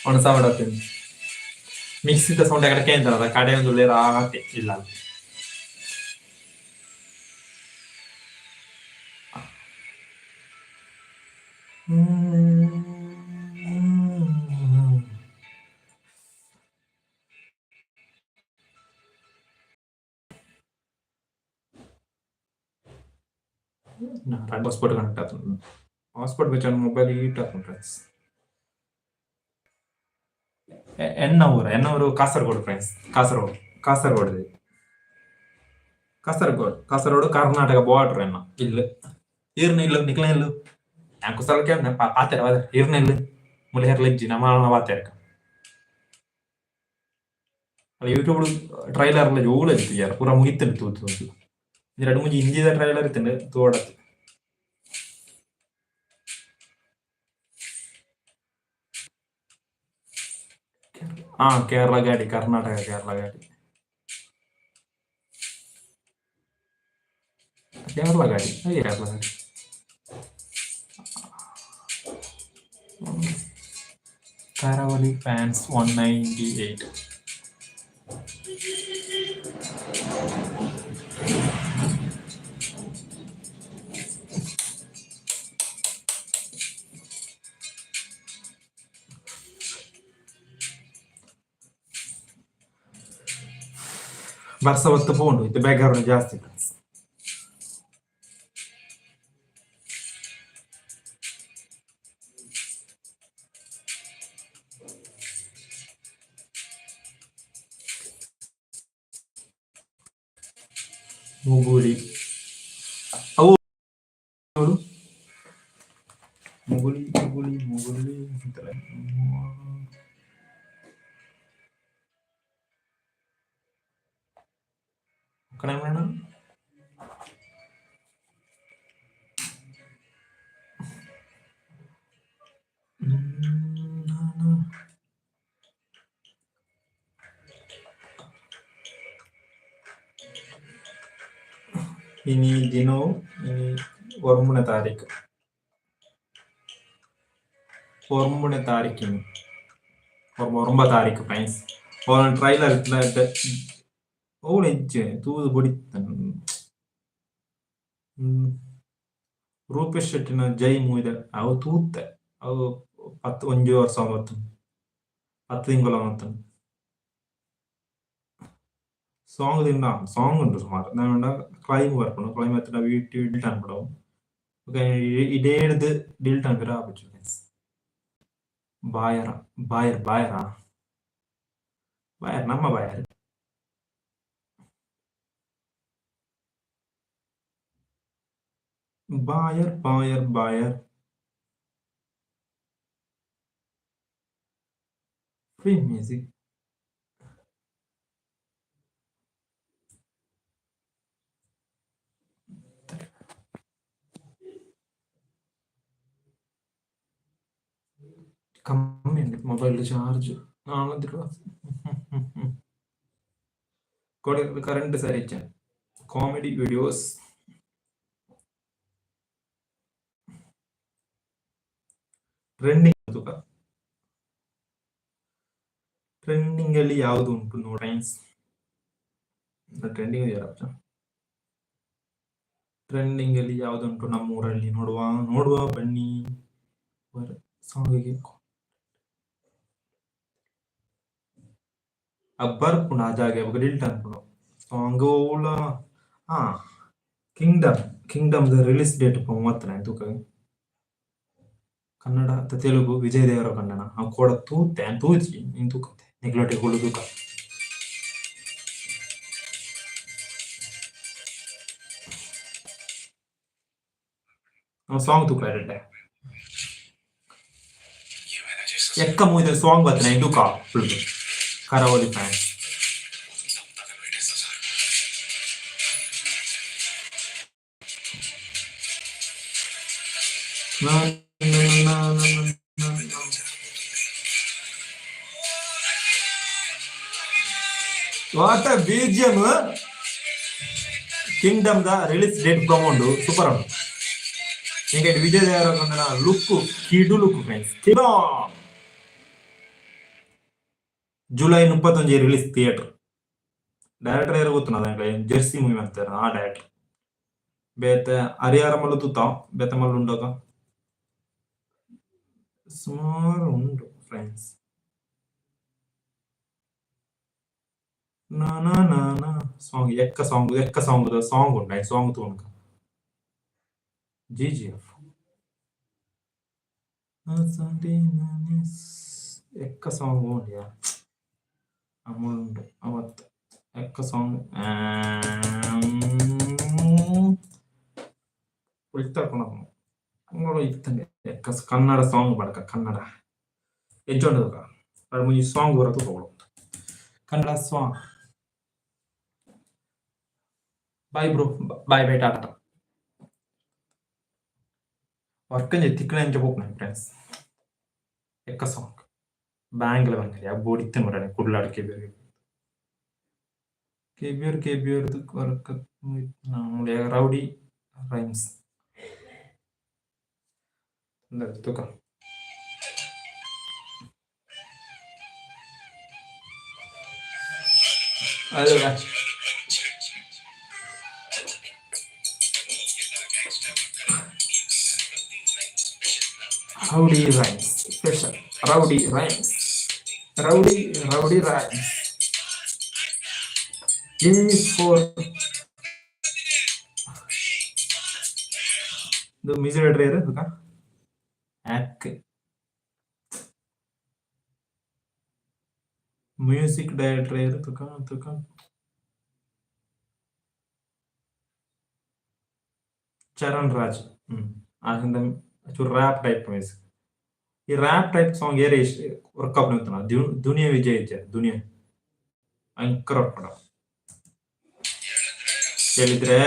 ಅವನು ಸಾವಡಾತೆ ಮಿಕ್ಸಿದ ಸೌಂಡ್ ಎಕಡೆ ಕೇಂದ್ರ ಕಡೆ ಒಂದು ಆಟೆ ಇಲ್ಲ హాట్స్పాట్ కనెక్ట్ అవుతుంది. హాట్స్పాట్ వచ్చాను మొబైల్ హీట్ అవుతుంది ఫ్రెండ్స్. ఎన్నూరు కాసర్గోడ్ ఫ్రెండ్స్. ಕಾಸರಗೋಡು ಕಾಸರಗೋಡು ಕರ್ನಾಟಕ ಬಾರ್ಡರ್ ಎನ್ನ ಇಲ್ಲಿ ಈರ್ನ ಇಲ್ಲ ನಿಕ್ಲ ಇಲ್ಲ ಯಾಕೆ ಸ್ಥಳಕ್ಕೆ ಪಾತೆರ ಈರ್ನ ಇಲ್ಲ ಮುಳಿಹರ್ಲ ಇಜ್ಜಿ ನಮ್ಮ ಪಾತೆರಕ ಯೂಟ್ಯೂಬ್ ಟ್ರೈಲರ್ ಜೋಳ ಇತ್ತು ಪೂರ ಮುಗಿತಂಡು ತೂತು ಎರಡು ಮುಂಜಿ ಹಿಂದಿದ ಟ್ರೈಲರ್ ಇತ್ತಂಡು ತೋಡತ್ತು. ಕೇರಳ ಗಾಡಿ ಕರ್ನಾಟಕ ಕೇರಳ ಗಾಡಿ ಕೇರಳ ಗಾಡಿ ಕೇರಳ ಗಾಡಿ Karavali fans 198. Barsa ಹೊತ್ತು ಪೋಂಡು ಇದು ಬ್ಯಾಕ್ಗ್ರೌಂಡ್ ಜಾಸ್ತಿ ಫ್ರೆಂಡ್ಸ್. ಮುಗುಳಿ ಅವು ಮುಗುಳಿ ಮುಗುಳಿ ಮುಗುಳಿ ಅಂತಾರೆ. ಕಡೆ madam ini Dino ini hormone tarik ini hormone tarik friends orang trailer itu orange tuh boditan Rupesh ಶೆಟ್ಟಿನ ಜೈ ಮೂವಿದ ಅವು ತೂತ್ತೆ ಅವು 11 ವರ್ಷ 10 ತಿಂಗಳ ಮತ್ತು സോങ് തിന്നാ സോങ് ഉണ്ട് സുമാർ നമ്മുടെ ക്ലൈം വരക്കണം ക്ലൈം എത്ര വീട്ടിൽ ഡിൽറ്റ് അൻപടാവും ഇതേ എടുത്ത് ഡിൽറ്റ് അൻപരാ പറ്റും ബായർ ബായർ ബായറാ ബായർ നമ്മ ബായർ ബായർ ബായർ ബായർ ഫ്രീ മ്യൂസിക് കമ്മിയുണ്ട് മൊബൈലിൽ ചാർജ് കറണ്ട് സരിച്ച കോമഡി വീഡിയോസ് ಟ್ರೆಂಡಿಂಗ್ ಟ್ರೆಂಡಿಂಗ್ ಅಲ್ಲಿ ಯಾವುದು ಉಂಟು ನೋಡಿ ಟ್ರೆಂಡಿಂಗ್ ಟ್ರೆಂಡಿಂಗ್ ಅಲ್ಲಿ ಯಾವುದು ಉಂಟು ನಮ್ಮೂರಲ್ಲಿ ನೋಡುವ ಬನ್ನಿ ಸಾಂಗಿಗೆ ಅಬ್ಬರ್ ಪುಣ ಜಾಗೆ ಡಿಲ್ಟ್ ಅನ್ಕೊಂಡು ಸಾಂಗ್ ಓಳ ಕಿಂಗ್ಡಮ್ ರಿಲೀಸ್ ಡೇಟ್ 30 ತೂಕ ಕನ್ನಡ ತೆಲುಗು ವಿಜಯ್ ದೇವರ ಕನ್ನಡ ಅವು ಕೂಡ ತೂತೆ ತೂಚಿ ನೀನು ತೂಕತ್ತೆ ನಿಗ್ಲೊಟ್ಟಿಗೆ ಹುಳು ತೂಕ ಸಾಂಗ್ ತೂಕ ಇರಟ್ಟೆ ಎಕ್ಕ ಮೂವಿದ ಸಾಂಗ್ ಬರ್ತನೆ ತೂಕ full Karavali fans what BGM Kingdom ದ ರಿಲೀಸ್ ಡೇಟ್ ಪ್ರಮೋಂಡು ಸೂಪರ್ ಉಂಟು ಹಿಂಗೆ ವಿಜಯ್ ದೇವರ ಲುಕ್ ಕಿಡು look friends July 31 release theatre director ಯಾರು ಗೊತ್ತು ಅದಂಗೆ ಜೆರ್ಸಿ ಮೂವಿ ಮಾಡ್ತಾರೆ ಆ ಡೈರೆಕ್ಟರ್ ಬೇತೆ ಹರಿಹರ ಮಲ್ಲು ತೂತ ಬೇತೆ ಮಲ್ಲು ಉಂಡಾಗ ಸುಮಾರು ಉಂಟು ಫ್ರೆಂಡ್ಸ್ ಸಾಂಗ್ ಎಕ್ಕ ಸಾಂಗ್ ಉಂಟು ಸಾಂಗ್ ತೋಣಕ GGF. ಎಕ್ಕ ಸಾಂಗ್ ನೋಡಿಯಾ ಅಮೌಂಟ್ ಅವತ್ತು ಎಕ್ಕ ಸಾಂಗ್ ಉಳಿತಾಕೊಂಡು ನೋಡು ಇತ್ತಂಗೆ ಎಕ್ಕ ಕನ್ನಡ ಸಾಂಗ್ ಬಡಕ ಕನ್ನಡ ಎಂಚೊಂಡದ ಅದು ಈ ಸಾಂಗ್ ಬರೋದು ತಗೊಳ್ಳೋ Kannada song bye bro bye bye tata work ತಿಕ್ಕಣ ಎಂಚ ಹೋಗ್ನ ಫ್ರೆಂಡ್ಸ್ ಎಕ್ಕ ಸಾಂಗ್ ബാങ്കിൽ വന്നില്ല ആ ബോഡിത്തിന് പറയണേ കുള്ളാട് കെബിയർ വർക്ക് നമ്മുടെ റൗഡി റൈംസ് എന്താ തൂക്കം അതല്ല rowdy rhymes special rowdy rhymes Rowdy Rhymes. For the music director, music director, Charan Raj. Rap type music. ಈ ರ್ಯಾಪ್ ಟೈಪ್ ಸಾಂಗ್ ಏರೇ ವರ್ಕ್ ಅಪ್ ನಿಂತ ದುನಿಯಾ ವಿಜಯ್ ಇದ್ದೆ ದುನಿಯಾ ಭಯಂಕರ ವರ್ಕ್ ಮಾಡ ಹೇಳಿದ್ರೆ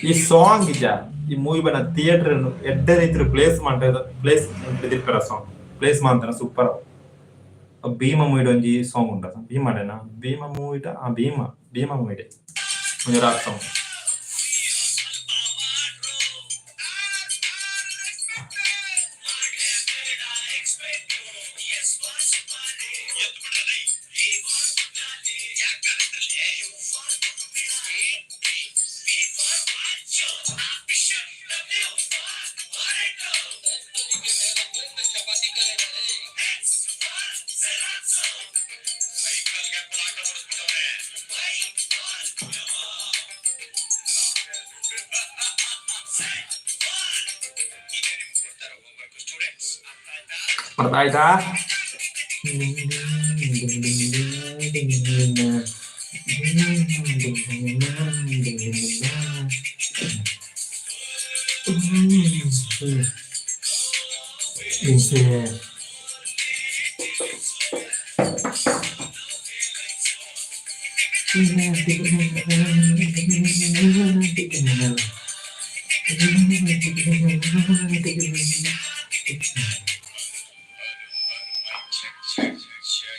ಈ ಸಾಂಗ್ ಇದ ಈ ಮೂವಿ ಬನ್ನ ಥಿಯೇಟರ್ ಎಡ್ಡೆ ರೀತಿ ಪ್ಲೇಸ್ ಮಾಡ್ತಾರೆ ಸಾಂಗ್ ಪ್ಲೇಸ್ ಮಾಡ್ತಾನೆ ಸೂಪರ್ ಭೀಮ ಮೂವಿಡ ಒಂಜಿ ಸಾಂಗ್ ಉಂಟ ಭೀಮಡೇನಾ ಭೀಮ ಮೂವಿಟ ಭೀಮ ಮೂವಿಡೆ ಒಂಜಿ rock song Pertaita.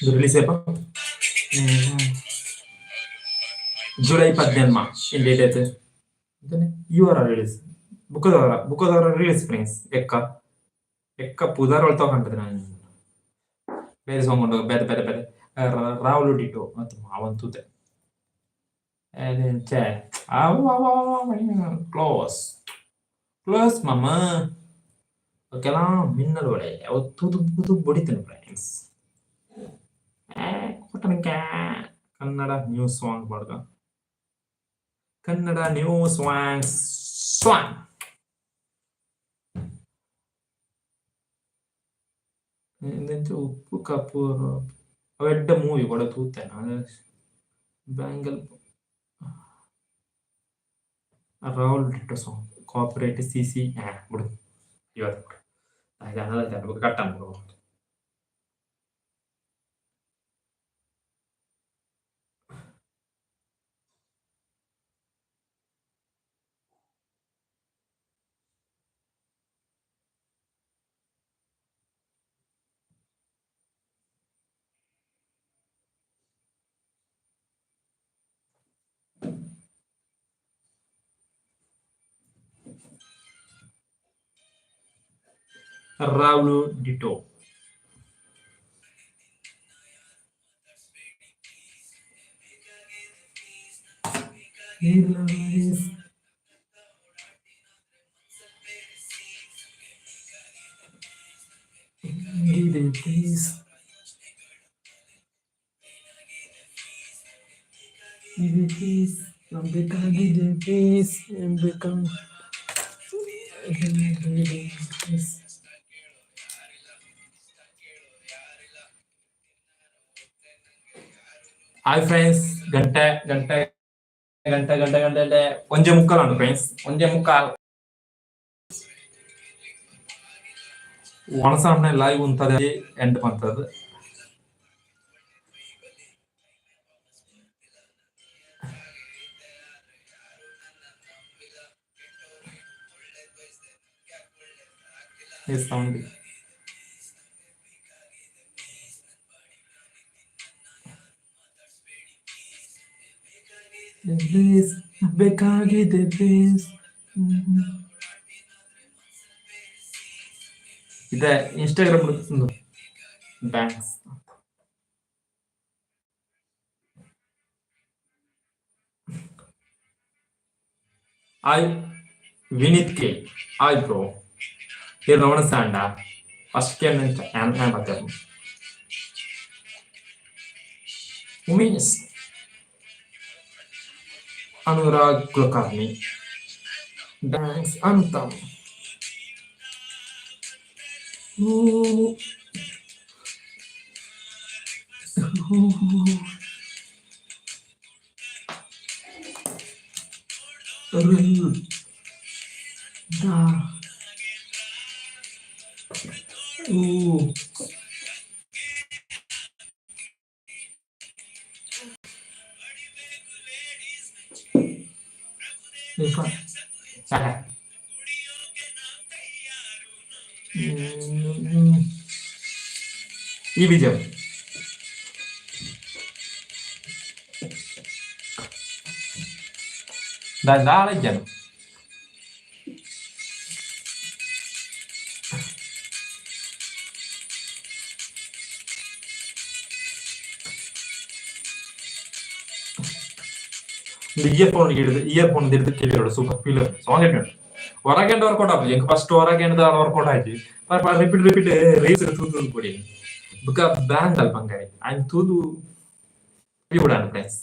Rilis apa? Julai 18 in date URL release. Bukadara release friends. Ekka pudar olta kantade ನಾನು ಬೇರೆ ಸಾಂಗ್ ಉಂಟು ಬೇರೆ ರಾಹುಲ್ ಡಿಟೋ ಮತ್ತು ಅವಂತುದೆ ಛೇ ಕ್ಲೋಸ್ ಮಾಮ ಓಕೆನಾ ಮಿನ್ನಲ್ ಒಡೆ ತುದು ಬಡಿತೇನೆ ಫ್ರೆಂಡ್ಸ್ ಕನ್ನಡ ನ್ಯೂಸ್ ಸಾಂಗ್ ಮಾಡ್ದ ಕನ್ನಡ ನ್ಯೂಸ್ ಸ್ವಾಂಗ್ ಉಪ್ಪು ಕಪ್ಪು ಅವೆಡ್ಡ ಮೂವಿ ಕೂಡ ತೂತೇನೆ ಬ್ಯಾಂಗಲ್ ರಾಹುಲ್ ಡಿಟ್ಟೋ ಸಾಂಗ್ ಕಾಪರೇಟ್ ಸಿಸಿ ಬಿಡು ಇವತ್ತು ಕಟ್ ಅನ್ಬಿಡು ರಾಹುಲ್ ಡಿಟೋ ಹಾಯ್ ಫ್ರೆಂಡ್ಸ್ ಗಂಟೆ ಒಂಜೆ ಮುಕ್ಕಾಲು ಫ್ರೆಂಡ್ಸ್ ಒಂಜೆ ಮುಕ್ಕಾಲು ಒಣಸಾಮನೆ ಲೈವ್ ಉಂಟದೆ ಎಂಡ್ ಬಂತದ್ದು ಸೌಂಡ್ ಬೇಕಾಗಿದೆ ಪ್ಲೀಸ್ ಇದೆ ಇನ್ಸ್ಟಾಗ್ರಾಮ್ ಬ್ಯಾಂಕ್ಸ್ ಹಾಯ್ ವಿನೀತ್ ಕೆ ಹಾಯ್ ಬ್ರೋ ಇದು ನೋಡಸಾಂಡ ಫಸ್ಟ್ ಕೇಮ್ ಮತ್ತೆ ಉಮೇಶ್ ಅನುರಾಗ್ ಕುಲಕರ್ಣಿ ಡ್ಯಾನ್ಸ್ ಅಂತ ಈ ವಿಜಯ್ ನಾಳೆ ಜನ ಇಯರ್ಫೋನ್ ಹಿಡಿದು ಕೇಳಿರೋಡು ಸೂಪರ್ ಫೀಲರ್ ಸಾಂಗ್ ಇಟ್ಟು ಹೊರಗೆಂಡ ವರ್ಕೌಟ್ ಆಗ್ಬೋದು ಎಂಕ್ ಫಸ್ಟ್ ಹೊರಗೆಂಡ ವರ್ಕೌಟ್ ಆಯ್ತು ರಿಪೀಟ್ ರೇಸ್ ತೂದು ಕೊಡಿ ಬುಕ್ಕ ಬ್ಯಾಂಡ್ ಅಲ್ ಬಂಗಾರಿ ఆయన ತೂದು ಬಿಡಾನು ಫ್ರೆಂಡ್ಸ್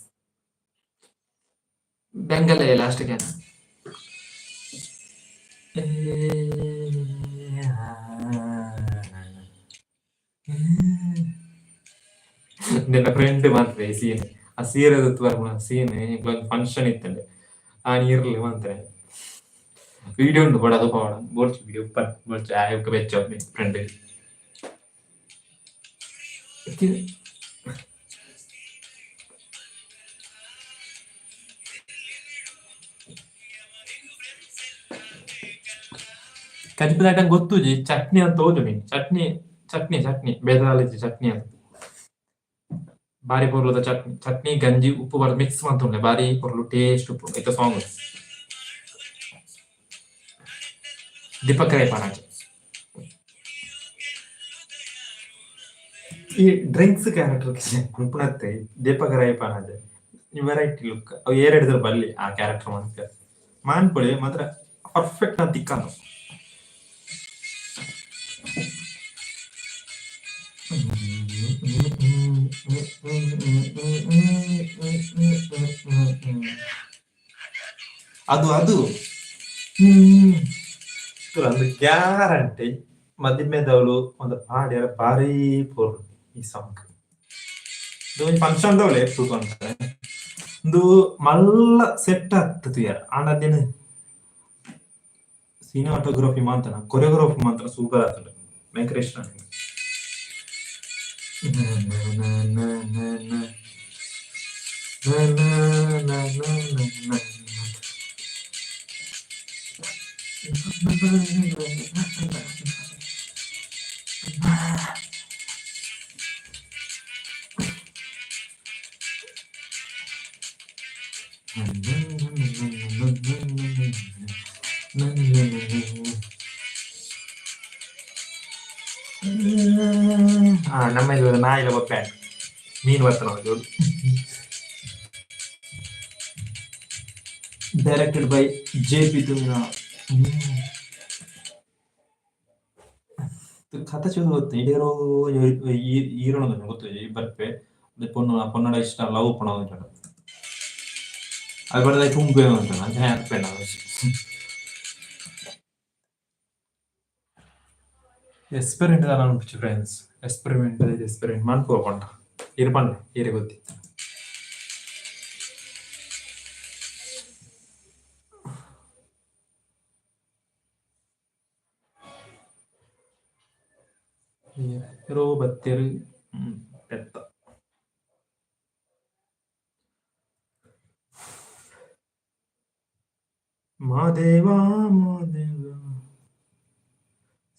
ಬೆಂಗಲ್ ಲಾಸ್ಟ್ ಗೆ ನನ್ನ ಫ್ರೆಂಡ್ ಮಾತ್ರ ಸೀನ್ ಆ ಸೀರೆದ ಬರ್ಮ ಸೀನ್ ಒಂದು ಫಂಕ್ಷನ್ ಇತ್ತಂಡೆ ಆ ನೀರ್ಲಿ ಮಾತ್ರ വീഡിയോ ഉണ്ട് ഇവിടെ അത് പോകണം കുറച്ച് വീഡിയോ ചായയൊക്കെ വെച്ചോ ഫ്രണ്ട് ಕರಿಪದಾಟ ಗೊತ್ತು ಜಿ ಚಟ್ನಿ ಅಂತ ಹೋದು ಮೀನು ಚಟ್ನಿ ಬೇದಾಲಜಿ ಚಟ್ನಿ ಅಂತ ಬಾರಿ ಪೊರ್ಲದ ಚಟ್ನಿ ಗಂಜಿ ಉಪ್ಪು ಬರ್ ಮಿಕ್ಸ್ ಮಾಡ್ತುಂಡೆ ಬಾರಿ ಪೊರ್ಲು ಟೇಸ್ಟ್ ಉಪ್ಪು ಐತ ಸಾಂಗ್ ದೀಪಕ್ ರೈ ಪಾನಾಜೆ ಈ ಡ್ರಿಂಕ್ಸ್ ಕ್ಯಾರೆಕ್ಟರ್ ಅನ್ಪುಣತ್ತೆ ದೀಪಕ್ ರೈ ಪಾನಾಜೆ ಈ ವೆರೈಟಿ ಲುಕ್ ಅವು ಏರಿಡಿದ್ರೆ ಬಲ್ಲಿ ಆ ಕ್ಯಾರೆಕ್ಟರ್ ಮಾಡ್ತಾರೆ ಮಾಡ್ಕೊಳ್ಳಿ ಮಾತ್ರ ಪರ್ಫೆಕ್ಟ್ ಅಂತ ತಿಕ್ಕಂದು ಅದು ಒಂದು ಗ್ಯಾರಂಟಿ ಮದಿಮೆದವಳು ಒಂದು ಹಾಡ್ಯಾರ ಭಾರಿ ಪೋರ್ ಈ ಸಾಂಗ್ ಇದು ಒಂದು ಫಂಕ್ಷನ್ ದವಳೆ ಎಪ್ಪು ಅಂತ ಒಂದು ಮಲ್ಲ ಸೆಟ್ ಆಗ್ತದೆ ಯಾರ ಆನದಿನ ಸಿನಿಮಾಟೋಗ್ರಫಿ ಮಾತ್ರ ಕೊರಿಯೋಗ್ರಫಿ ಮಾತ್ರ ಸೂಪರ್ ಆಗ್ತದೆ ಭಯಂಕರ ಇಷ್ಟ ನಮ್ಮ ನಾಯಿಲ ಪ್ಯಾನ್ ಮೀನು ಬರ್ತಾನ ಜೋಡು ಡೈರೆಕ್ಟೆಡ್ ಬೈ JP ತುಮಿನ ಕಥೆ ಚಂದ ಗೊತ್ತು ಇಡೀರೋ ಹೀರೋಣ ಗೊತ್ತು ಬರ್ಪೆ ಪೊನ್ನಡ ಇಷ್ಟ ಲವ್ ಪಣ ಅದು ಬರ್ದ ತುಂಬೆ ಅಂತ ಅಂಚನೆ ಆಗ್ತೇ ನಾವು ಎಕ್ಸ್ಪೆರಿಮೆಂಟ್ ನಾನು ಫ್ರೆಂಡ್ಸ್ ಎಕ್ಸ್ಪೆರಿಮೆಂಟ್ ಮಾಡ್ಕೋಕೊಂಡ ಇರ್ಬಂಡ ಏರಿ ಗೊತ್ತಿತ್ತು ರೋ ಬತ್ತೇರು ಪೆತ್ತ ಮಾದೇವ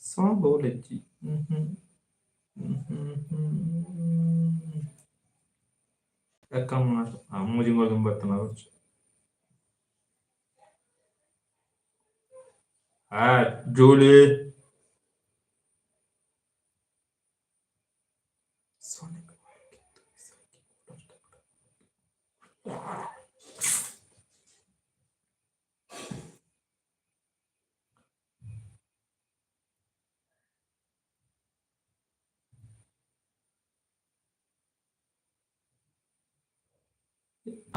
ಸಾಂಗ್ ಬೋಲೆಜ್ಜಿ ಮುಜಿಂಗೋದು ಬರ್ತನ ಜೂಲಿ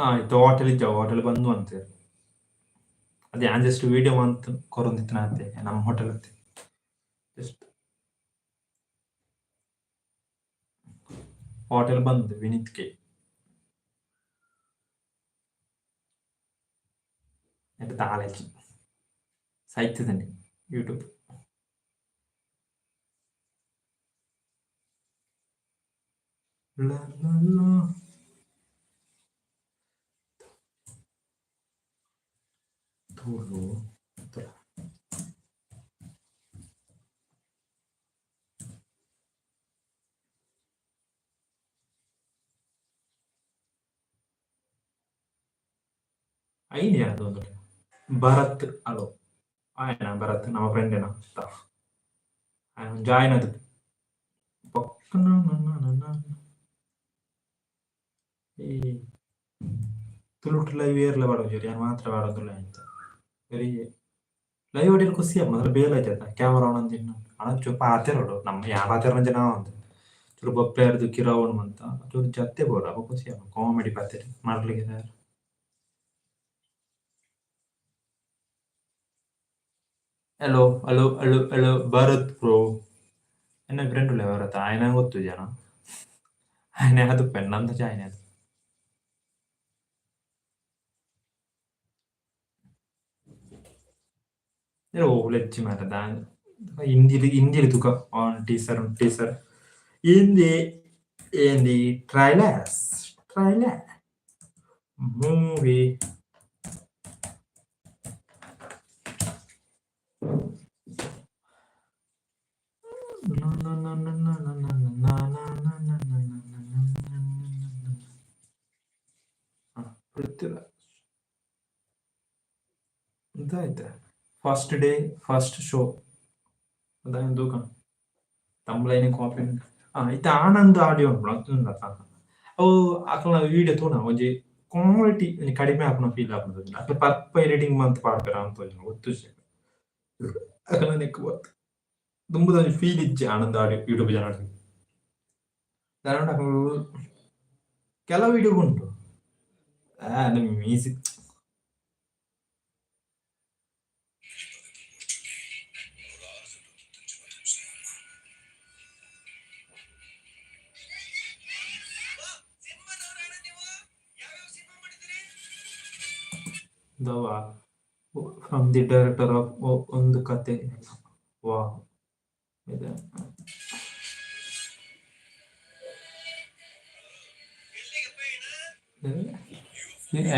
ಆಯ್ತು ಹೋಟೆಲ್ ಬಂದು ಅಂತೆ ಅದೇ ನಾನು ಜಸ್ಟ್ ವಿಡಿಯೋ ಅಂತ ಕೊರೊಂದಿತ್ತನ ಅಂತೆ ನಮ್ಮ ಹೋಟೆಲ್ ಅಂತೆ ಜಸ್ಟ್ ಹೋಟೆಲ್ ಬಂದು ವಿನೀತ್ಗೆ എൻ്റെ താളേക്ക് സൈറ്റ് തന്നെ YouTube Tulu ini ya tuh Bharat alo ayana Bharat nama friend na ayana join adu ತುಳುಟ್ ಲೈವ್ ಏರ್ಲ ಬಾಡೋದು ಯಾರು ಮಾತ್ರ ಬಾಡೋದಿಲ್ಲ ಅಂತ ಬರೀ ಲೈವ್ ಹೊಡಿಯಲು ಖುಷಿ ಮಾತ್ರ ಬೇಲ್ ಆಯ್ತದ ಕ್ಯಾಮರಾ ಆನ್ ಅಂತ ಅಣ್ಣ ಚೂಪ ಆತೇರೋಡು ನಮ್ಮ ಯಾವ ಆತೇರ ಜನ ಅಂತ ಚೂರು ಬೊಪ್ಪೆರ್ದು ಕಿರಾವಣ್ ಅಂತ ಚೂರು ಜತ್ತೆ ಬೋಡ ಅವ ಖುಷಿ ಕಾಮಿಡಿ ಪಾತೇರಿ ಮಾಡ್ಲಿಕ್ಕೆ hello hello hello hello Bharat bro ಎನ್ನ ಫ್ರೆಂಡ್ ಉಳ್ಳೆ ಭರತ್ ಆಯ್ನ ಗೊತ್ತು ಜನ ಆಯ್ನೆ ಅದು ಪೆನ್ನಂತ ಚಾಯ್ನೆ ಅದು ಲೆಚ್ಚಿ ಮಾರದ ಹಿಂದಿಲಿ ತೂಕ teaser Hindi Hindi trailer movie ಇದಾಯ್ತಾ ಫಸ್ಟ್ ಡೇ ಫಸ್ಟ್ ಶೋ ಅದಾಯ್ತು ತೂಕ ತಮ್ಮಲೈನ ಕಾಪಿ ಇತ್ತ ಆನಂದ್ ಆಡಿಯೋ ಉಂಟು ಅವು ಅಕ್ಲ ವಿಡಿಯೋ ತೋಣ ಒಂಜಿ ಕ್ವಾಲಿಟಿ ಕಡಿಮೆ ಹಾಕೋಣ ಫೀಲ್ ಆಗ್ತದೆ ಅಕ್ಲ ಪರ್ಪ ಎಡಿಟಿಂಗ್ ಮಂತ್ ಪಾಡ್ತಾರ ಅಂತ ಗೊತ್ತು ಅಕ್ಲ ನೆಕ್ ಗೊತ್ತು ತುಂಬದ ಫೀಲ್ ಇಜ್ಜೆ ಆನಂದ್ ಆಡಿಯೋ ಯೂಟ್ಯೂಬ್ ಚಾನಲ್ ಕೆಲವು ವಿಡಿಯೋ ಉಂಟು ಮ್ಯೂಸಿಕ್ ದವಾ ಫ್ರಮ್ ದಿ ಡೈರೆಕ್ಟರ್ ಆಫ್ ಒಂದು ಕತೆ. ವಾ ಇದೆ.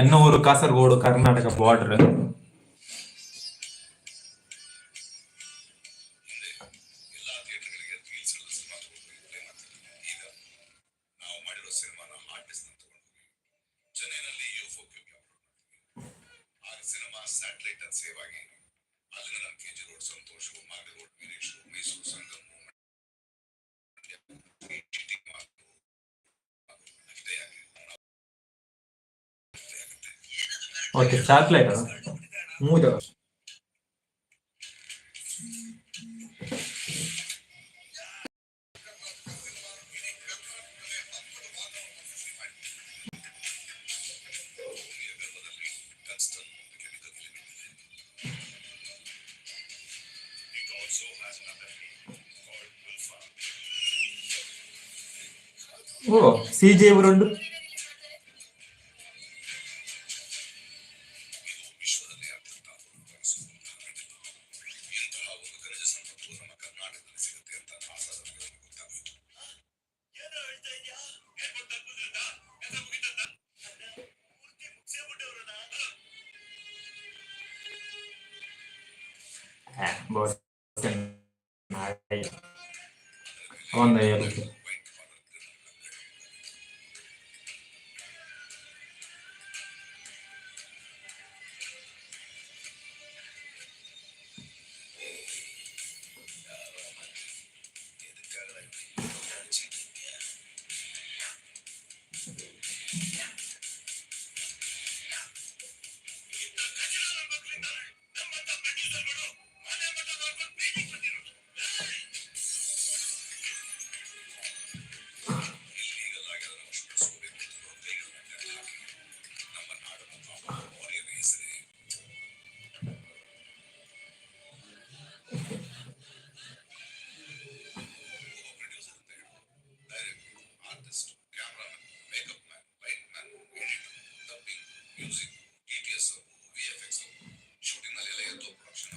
ಎನ್ನೂರು Kasaragod Karnataka border. Okay chocolate ಮೂದ ಓ CJ ಬರುಂಡು.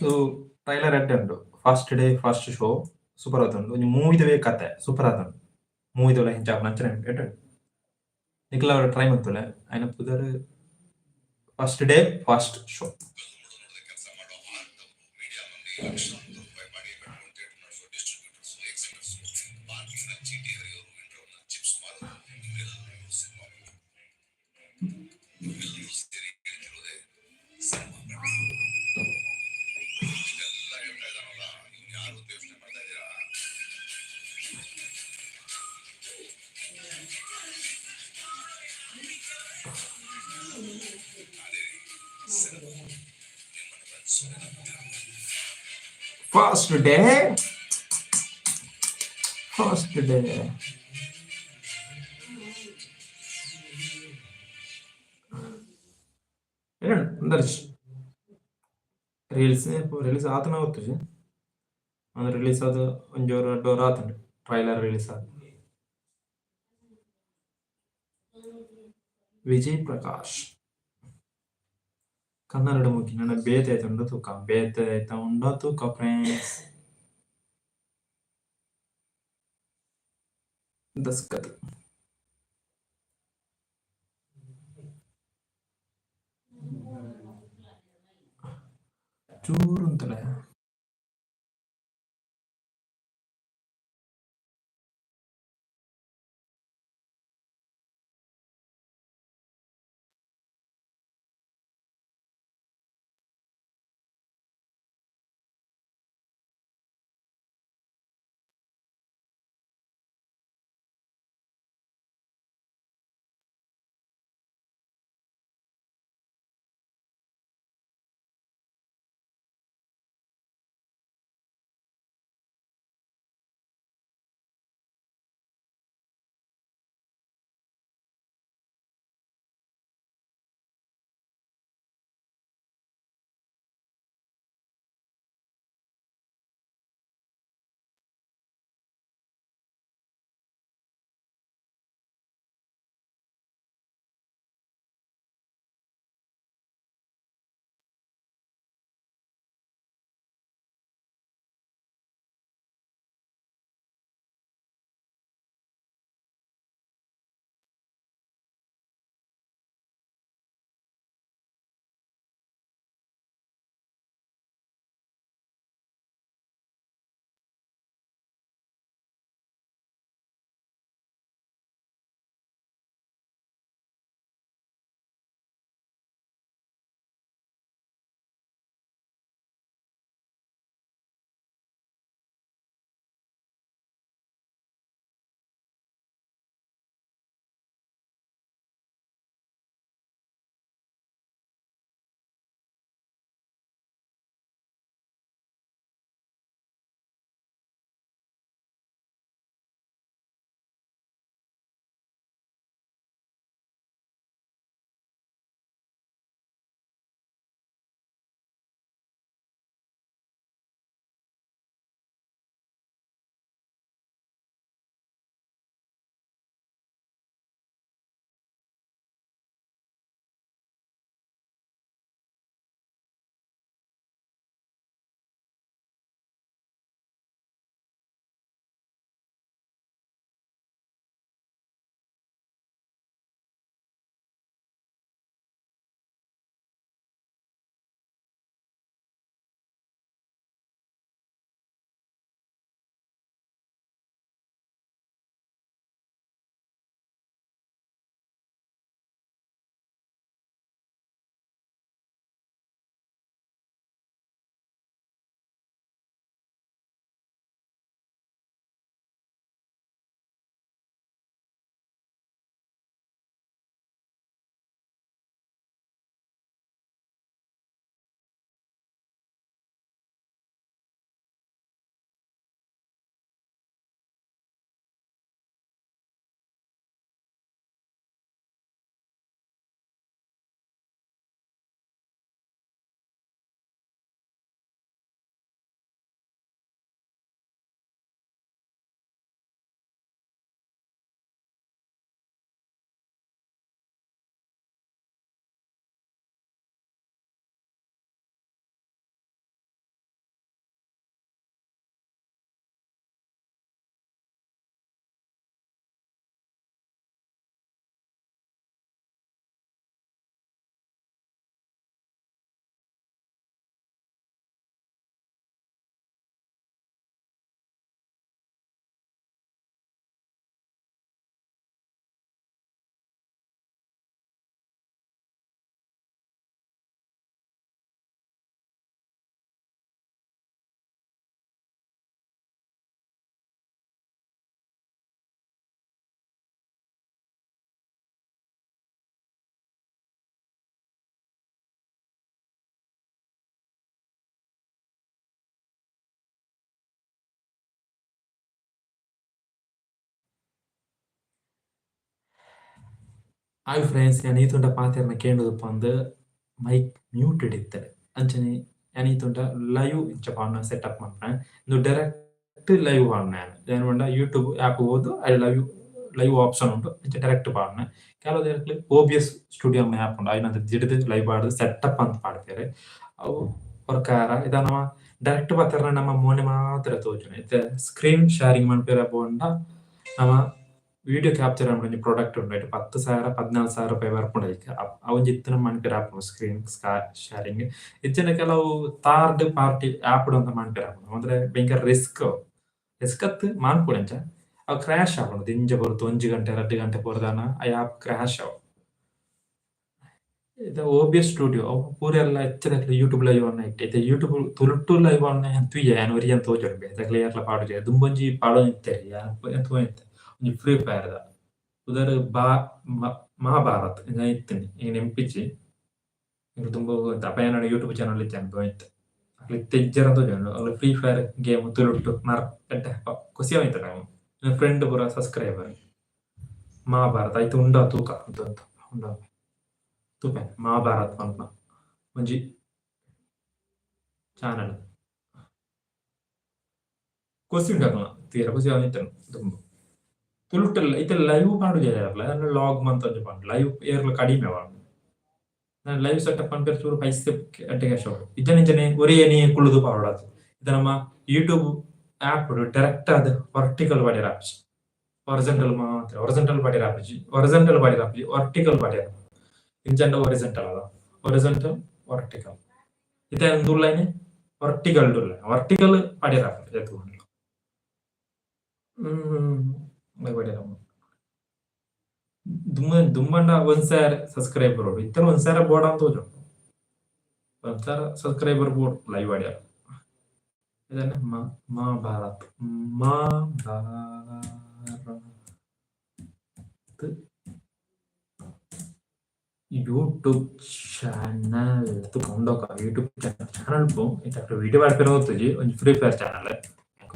ಒಂದು ಟ್ರೈಲರ್ ಎಡ್ಡೆ ಉಂಟು. First day first show super ಆತುಂಡು. ಒಂಜಿ ಮೂವಿದವೇ ಕತೆ ಸೂಪರ್ ಆತುಂಡು. ಮೂವಿದೊಳ ಹಿಂಚಾಪ ನಂಚನೆ ಎಡ್ಡೆ ನಿಕ್ಲ ಟ್ರೈ ಮಾಡ್ತಲೆ ಆಯ್ನ ಪುದರ್ first day first show. First day first day reels release ಆತನ ಗೊತ್ತು ಅಂದ್ರೆ ರಿಲೀಸ್ ಆದ ಒಂಜೋರು 2 ವಾರ ಆತುಂಡು ಟ್ರೈಲರ್ ರಿಲೀಸ್ ಆದ. ವಿಜಯ್ ಪ್ರಕಾಶ್ ಕನ್ನಡ ಮುಖಿ ನನ್ನ ಬೇತೆ ಆಯ್ತು ಉಂಡ ತೂಕ ಬೇತೆ ಆಯ್ತಾ ಉಂಡ ತೂಕ ಫ್ರೆಂಡ್ಸ್. ದಸ್ಕತ್ ಚೂರು ಅಂತಲೇ ಹಾಯ್ ಫ್ರೆಂಡ್ಸ್, ನಾನು ಈ ತುಂಡ ಪಾತೆರ್ನ ಕೇಂದುದಪ್ಪ ಅಂದು ಮೈಕ್ ಮ್ಯೂಟೆಡ್ ಇತ್ತಾರೆ ಅಂಚನೆ ನಾನು ಈ ತುಂಡ ಲೈವ್ ಇಂಚ ಪಾಡ್ನ ಸೆಟಪ್ ಮಾಡ್ರೆ ಇಂದು ಡೈರೆಕ್ಟ್ ಲೈವ್ ಪಾಡ್ನೆ ಏನು ಪಂಡ ಯೂಟ್ಯೂಬ್ ಆ್ಯಪ್ ಹೋದು ಅದು ಲೈವ್ ಆಪ್ಷನ್ ಉಂಟು ಇಂಚ ಡೈರೆಕ್ಟ್ ಪಾಡ್ನೆ ಕೆಲವು ದೇರಕ್ಲೆ OBS ಸ್ಟುಡಿಯೋ ಆ್ಯಪ್ ಉಂಡು അതിനകത്ത് ಜಿಡ್ದು ಲೈವ್ ಪಾಡ್ದು ಸೆಟಪ್ ಅಂತ ಪಾಡ್ತಾರೆ ಅವು ಪ್ರಕಾರ ಇದ ನಮ್ಮ ಡೈರೆಕ್ಟ್ ಪಾತೆರ್ನ ನಮ್ಮ ಮೋನೆ ಮಾತ್ರ ತೋಜುನೆ ಇತ್ತೆ ಸ್ಕ್ರೀನ್ ಶೇರಿಂಗ್ ಮನ್ಪೆರ ಬೋಂಡ ನಮ್ಮ വീഡിയോ ക്യാപ്ചർ ചെയ്യാൻ വേണ്ടി പ്രൊഡക്റ്റ് ഉണ്ടായിട്ട് 10,000 14,000 ರೂಪಾಯಿ ಬರ್ಕೊಂಡೈತೆ ಅವನ್ ಜಿತ್ತಿನ ಮನ್ಪೇರ್ ಆಪ್ ಸ್ಕ್ರೀನ್ ಶೇರಿಂಗ್ ಇಚ್ಚಿನ ಕೆಲವು ಥರ್ಡ್ ಪಾರ್ಟಿ ಆಪ್ ಅಂತ ಮನ್ಪೇರ್ ಆಪ್ ಅಂದ್ರೆ ಭಯಂಕರ ರಿಸ್ಕ್ ಅತ್ತು ಮಾನ್ಪುಡೆಂಚ ಅವು ಕ್ರ್ಯಾಶ್ ಆಗೋದು ದಿಂಜ ಬರುತ್ತು 1 ಗಂಟೆ 2 ಗಂಟೆ ಪೋರ್ದಾನ ಆ ಆಪ್ ಕ್ರ್ಯಾಶ್ ಆವು ಇದು OBS ಸ್ಟುಡಿಯೋ ಅವು ಪೂರ ಎಲ್ಲ ಎಚ್ಚರಕ್ಕೆ ಯೂಟ್ಯೂಬ್ ಲೈವ್ ಅನ್ನ ಇಟ್ಟೈತೆ ಯೂಟ್ಯೂಬ್ ತುಳುಟು ಲೈವ್ ಅನ್ನ ತುಯ್ಯ ಏನು ಒರಿಯನ್ ತೋಜೊಡ್ಬೆ ಅದಕ್ಕೆ ಎಲ್ಲ ಪಾಡು ದುಂಬಂಜಿ ಪಾಡೋ ನಿಂತೇರಿ ತೋಯ್ತೆ ಫ್ರೀ ಫೈರ್ ಉದರ್ ಮಹಾಭಾರತ್ ಇತ್ತಿನಿ ಈಗ ನೆಂಪಿಚ್ಚಿ ಈಗ ತುಂಬ ಅಪಯನ ಯೂಟ್ಯೂಬ್ ಚಾನಲ್ ಇತ್ತೆ ಅಂತ ಅಕ್ಲಿ ತೆಜ್ಜರ ಅಂತ ಅವ್ರು ಫ್ರೀ ಫೈರ್ ಗೇಮ್ ತುಳುಟ್ಟು ಮರ ಎಡ್ಡೆ ಖುಷಿ ಆಯ್ತು ನಾವು ನನ್ನ ಫ್ರೆಂಡ್ ಪೂರ ಸಬ್ಸ್ಕ್ರೈಬರ್ ಮಹಾಭಾರತ ಆಯ್ತು ಉಂಡ ತೂಕ ಅಂತ ಉಂಡ ತೂಪೆ ಮಹಾಭಾರತ್ ಅಂತ ಒಂಜಿ ಚಾನಲ್ ಖುಷಿ ಉಂಟಾಗ ತೀರ ಖುಷಿ ಆಗಿತ್ತು ತುಂಬ ತುಳುಟಲ್ಲ ಇತ್ತೆ ಲೈವ್ ಪಾಡುದಿಲ್ಲ ಲಾಗ್ ಮಂತ್ ಲೈವ್ ಏರ್ಲ ಕಡಿಮೆ ನಾನು ಲೈವ್ ಸೆಟಪ್ ಅನ್ಪೇರ್ ಚೂರು ಪೈಸೆ ಅಡ್ಡೆ ಕ್ಯಾಶ್ ಅವರು ಇಜ್ಜನೆ ಒರೇ ನೀ ಕುಳ್ಳುದು ಪಾಡೋದು ಇದು ನಮ್ಮ ಯೂಟ್ಯೂಬ್ ಆ್ಯಪ್ ಡೈರೆಕ್ಟ್ ಅದು ವರ್ಟಿಕಲ್ ಬಾಡಿ ರಾಪಿಜಿ ಒರಿಜೆಂಟಲ್ ಮಾತ್ರ ಒರಿಜೆಂಟಲ್ ಬಾಡಿ ರಾಪಿಜಿ ವರ್ಟಿಕಲ್ ಬಾಡಿ ಇಂಚಂಡ ಒರಿಜೆಂಟಲ್ ಅದ ಒರಿಜೆಂಟಲ್ ವರ್ಟಿಕಲ್ ಇತ್ತೆ ದುಲ್ಲೈನೆ ವರ್ಟಿಕಲ್ ಬಾಡಿ ರಾಪಿಜಿ ಎತ್ತು ದುಮ್ಮಂಡ ಒಂದ್ಸಾರ ಸಬ್ಸ್ಕ್ರೈಬರ್ ಬೋರ್ಡ್ ಇತರ ಒಂದ್ಸಾರ ಬೋರ್ಡ್ ಅಂತ ತೋಜು ಒಂದ್ಸಾರ ಸಬ್ಸ್ಕ್ರೈಬರ್ ಬೋರ್ಡ್ ಲೈವ್ ಆಡ್ಯಾರ ಇದನ್ನ ಮಹಾಭಾರತ್ ಯೂಟ್ಯೂಬ್ ಚಾನಲ್ ತಗೊಂಡೋಗ ಯೂಟ್ಯೂಬ್ ಚಾನಲ್ ಪೋ ಇತ್ತ ವಿಡಿಯೋ ಮಾಡ್ತಾರೆ ಗೊತ್ತಜಿ ಒಂದು free fire channel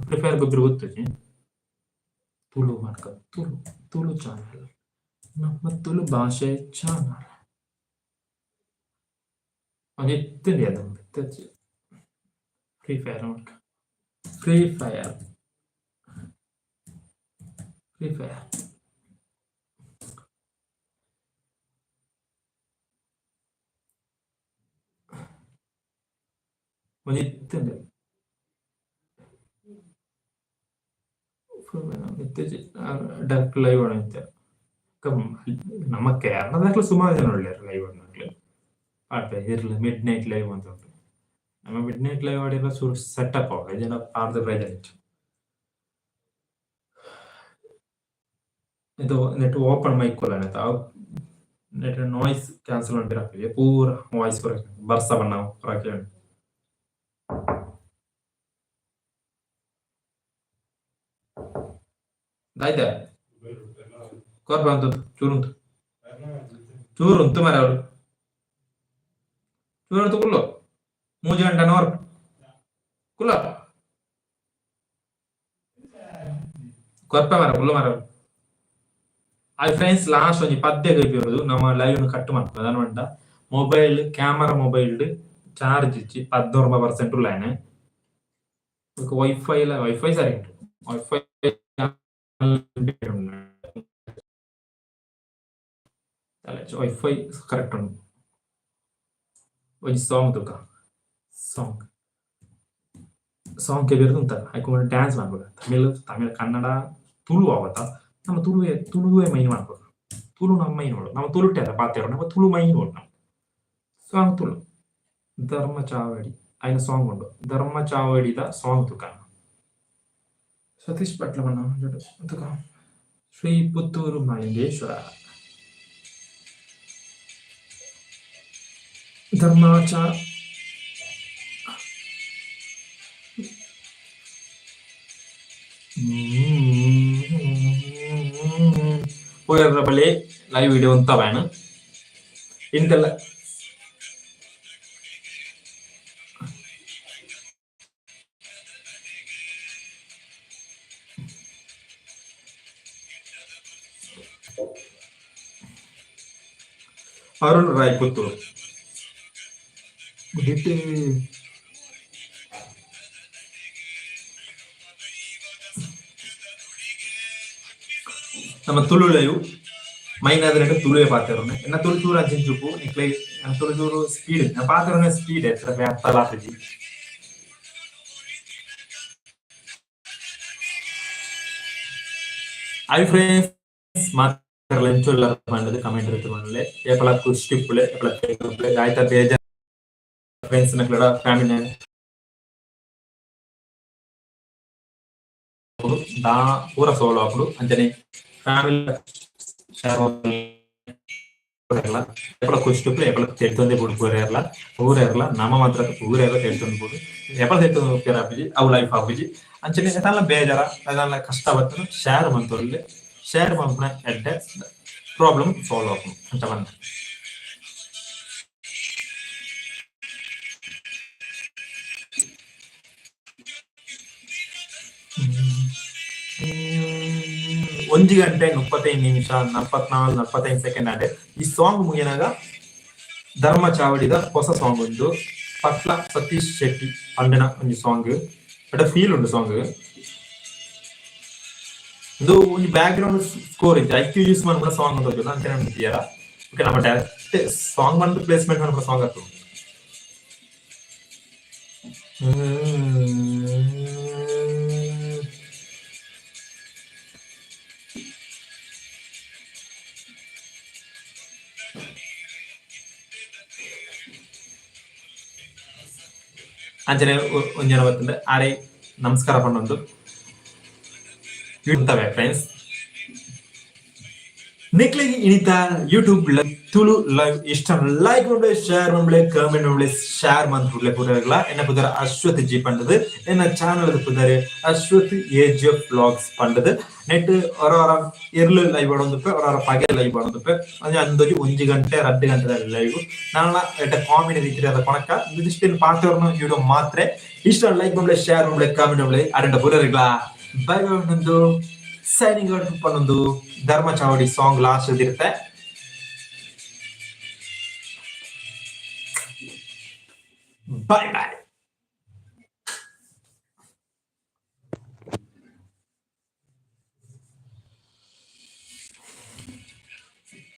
free fire ಗೊಬ್ಬರ ಗೊತ್ತಜಿ ತುಳು ಮಾಡ್ಕ ತುಳು ಚಾನಲ್ ನಮ್ಮ ತುಳು ಭಾಷೆ ಚಾನಲ್ ಎತ್ತಿದೆ ಅದು ಫ್ರೀ ಫೈರ್ ಮಾಡ್ಕ ಫ್ರೀ ಫೈರ್ ಒಂದು ಎತ್ತಿದೆ ಡೈರೆಕ್ಟ್ ಲೈವ್ ಆಡೈತೆ ನಮ್ಮ ಕೇರಳದಾಗ್ಲೂ ಸುಮಾರು ಜನ ಒಳ್ಳೆಯರು ಲೈವ್ ಆಡ್ನಾಗ್ಲಿ ಆಡ್ತಾರೆ ಇರ್ಲಿ ಮಿಡ್ ನೈಟ್ ಲೈವ್ ಅಂತ ಉಂಟು ನಮ್ಮ ಮಿಡ್ ನೈಟ್ ಲೈವ್ ಆಡಿರೋ ಸುರು ಸೆಟಪ್ ಆಗ ಜನ ಆಡ್ದ ಪ್ರೈಜ್ ಇತ್ತು ಇದು ನೆಟ್ ಓಪನ್ ಮೈಕ್ ಕೊಲ್ಲ ನೆಟ್ ನಾಯ್ಸ್ ಕ್ಯಾನ್ಸಲ್ ಮಾಡಿರಾಕ್ತೀವಿ ಪೂರ ವಾಯ್ಸ್ ಬರ್ಸ ಬಣ್ಣ ಹೊರಕ್ಕೆ ಆಯ್ತಾ ಕೊರ್ಬ ಅಂತ ಚೂರುಂತು ಮರ ಅವರು ಚೂರಂತು ಕುಲ್ಲು 3 ಗಂಟೆ ನೋರ್ ಕುಲ್ಲ ಕೊರ್ಪ ಮರ ಕುಲ್ಲ ಮರ ಆ ಫ್ರೆಂಡ್ಸ್ ಲಾಸ್ಟ್ ಒಂಜಿ ಪದ್ಯ ಕೈಪಿರೋದು ನಮ್ಮ ಲೈವ್ ಕಟ್ ಮಾಡ್ತದೆ ಅದನ್ನ ಮಂಟ ಮೊಬೈಲ್ ಕ್ಯಾಮರಾ ಮೊಬೈಲ್ ಚಾರ್ಜ್ ಇಚ್ಚಿ 19% ಉಳ್ಳಾನೆ ವೈಫೈ ಸರಿ ಉಂಟು ವೈಫೈ ವೈಫೈ ಕರೆಕ್ಟ್ ಉಂಟು ಒಂದು ಸಾಂಗ್ ತುಕ ಸಾಂಗ್ ಕೇಳಿರೋದು ಅಂತ ಹಾಕೊಂಡು ಡ್ಯಾನ್ಸ್ ಮಾಡ್ಬೇಕು ತಮಿಳ್ ಕನ್ನಡ ತುಳು ಆವತ್ತ ನಮ್ಮ ತುಳುವೇ ಮೈನ್ ಮಾಡ್ಬೇಕು ತುಳು ನಮ್ಮ ಮೈನ್ ನೋಡು ನಾವು ತುಳುಟೆ ಅಲ್ಲ ಪಾತ್ರ ನಮ್ಮ ತುಳು ಮೈನ್ ನೋಡು ನಾವು ಸಾಂಗ್ ತುಳು ಧರ್ಮ ಚಾವಡಿ അതിന് ಸಾಂಗ್ ಉಂಟು ಧರ್ಮ ಚಾವಡಿದ ಸಾಂಗ್ ತುಕ ಸತೀಶ್ ಪಟ್ಲವನ್ನ ತುಕ ಶ್ರೀ ಪುತ್ತೂರು ಮಲಿಂಗೇಶ್ವರ ಧರ್ಮಾಚಾರ ಹೋಗಿದ್ರ ಬಳಿ ಲೈವ್ ವಿಡಿಯೋ ಅಂತವೇನು ಇಂತೆಲ್ಲ ಅರುಣ್ ರಾಯ್ ಪುತ್ತೂರು ಹಿಟ್ நம்ம துளு லைவ் மைனாது ரெண்டு துளுவே பாத்துறேன் என்ன துளு தூரம் அஞ்சிஞ்சுப்பு நீ துளு தூரம் ஸ்பீடு நான் பாத்துறேன் ஸ்பீடு எத்தனை அத்தலாத்துச்சு Hi friends, ಮಾತ್ರ ಲಂಚ್ ಎಲ್ಲ ಮಾಡೋದು ಕಮೆಂಟ್ ಇರುತ್ತೆ ಮಾಡಲೆ ಏಪಲ ಕುಸ್ಟಿಪ್ಪುಲೆ ಏಪಲ ಫೇಸ್ಬುಕ್ಲೆ ಆಯ್ತಾ ಬೇಜಾರ ಫ್ರೆಂಡ್ಸ್ ನಕ್ಲಡ ಫ್ಯಾಮಿಲಿ ದಾ ಪೂರ ಸೋಲೋ ಅప్పుడు ಅಂಜನೆ ಫ್ಯಾಮಿಲಿ ಶೇರ್ ಎಪ್ಪಳ ಕುಸ್ಟಿಪ್ಪುಲೆ ಎಪ್ಪಳ ತೆಡ್ತೊಂದೆ ಬಿಡು ಪೂರೇರ್ಲ ಊರೇರ್ಲ ನಮ್ಮ ಮಾತ್ರ ಊರೇರ್ಲ ತೆಡ್ತೊಂದು ಬಿಡು ಎಪ್ಪಳ ತೆಡ್ತೊಂದು ಹೋಗ್ತಾರ ಆಪಿಜಿ ಅವು ಲೈಫ್ ಆಪಿಜಿ ಅಂಚನೆ ಎತಾಲ ಬೇಜಾರ ಅದೆಲ್ಲ ಕಷ್ಟ ಬರ್ತದೆ ಶೇರ್ ಮಂತೋರ್ಲೆ ಶೇರ್ ಮಾಡ್ಕೊಂಡ ಎಡ್ಡೆ ಪ್ರಾಬ್ಲಮ್ ಸಾಲ್ವ್ ಆகும் ಅಂತ ಬಂದ ಒಂದು ಗಂಟೆ 35 ನಿಮಿಷ 44 45 ಸೆಕೆಂಡ್ ಆದ್ರೆ ಈ ಸಾಂಗ್ ಮುಗಿನಾಗ ಧರ್ಮ ಚಾವಡಿದ ಹೊಸ ಸಾಂಗ್ ಒಂದು ಪಟ್ಲ ಸತೀಶ್ ಶೆಟ್ಟಿ ಪಂಡನ ಒಂದು ಸಾಂಗ್ ಬಟ್ ಫೀಲ್ ಉಂಟು ಸಾಂಗ್ ಇದು ಒಂದು ಬ್ಯಾಕ್ ಗ್ರೌಂಡ್ ಸ್ಕೋರ್ ಇದೆ ಐಕ್ಯೂ ಯೂಸ್ ಮಾಡ್ಬಿಡ ಸಾಂಗ್ ಅಂತ ಹೋಗಿಲ್ಲ ಅಂತ ಹೇಳ್ತೀಯಾರ ಓಕೆ ನಮ್ಮ ಡೈರೆಕ್ಟ್ ಸಾಂಗ್ ಬಂದು ಪ್ಲೇಸ್ಮೆಂಟ್ ಮಾಡ್ಬಿಡ ಸಾಂಗ್ ಆಯ್ತು ಅಂಜನೆ ಒಂಜನ ಬರ್ತದೆ ಆರೆ ನಮಸ್ಕಾರ ಪಣ್ಣೊಂದು ಇಡ್ತವೆ ಫ್ರೆಂಡ್ಸ್ ನಿಕ್ಲಿಗೆ ಇನಿತ ಯೂಟ್ಯೂಬ್ ತುಳು ಲೈವ್ ಇಷ್ಟ ಲೈಕ್ ಮಾಡ್ಬಿಳೆ ಶೇರ್ ಮಾಡ್ಬಿಳೆ ಕಮೆಂಟ್ ಮಾಡ್ಬಿಳೆ ಶೇರ್ ಮಾಡ್ಬಿಡ್ಲೆ ಪುದರ್ಗಳ ಎನ್ನ ಪುದರ ಅಶ್ವಥ್ ಜಿ ಪಂಡದು ಎನ್ನ ಚಾನಲ್ ಪುದರ್ AshwathAGF Vlogs ಪಂಡದು ನೆಟ್ ಒರ ಇರ್ಲು ಲೈವ್ ಆಡೋದಪ್ಪೆ ಒರ ಪಗೆ ಲೈವ್ ಆಡೋದಪ್ಪೆ ಅಂದ್ರೆ ಅಂದೋಜಿ 1 ಗಂಟೆ 2 ಗಂಟೆ ಲೈವ್ ನಾನ ಎಟ್ಟ ಕಾಮಿಡಿ ರೀತಿ ಅದ ಕೊಣಕ ಇದಿಷ್ಟೇನು ಪಾತ್ರವನ್ನ ವಿಡಿಯೋ ಮಾತ್ರ ಇಷ್ಟ ಲೈಕ್ ಮಾಡ್ಬಿಳೆ ಶೇರ್ ಮಾಡ್ಬಿಳೆ ಕಮೆಂಟ್ ಮಾಡ್ಬಿಳೆ ಅಡಂಡ ಪುದರ್ಗಳ ಬೈ ಬೈ ಒಂದು ಸೈನಿಂಗ್ ಔಟ್ ಪನ್ನೊಂದು ಧರ್ಮ ಚಾವಡಿ ಸಾಂಗ್ ಲಾಸ್ಟ್ ಇರುತ್ತೆ ಬೈ ಬೈ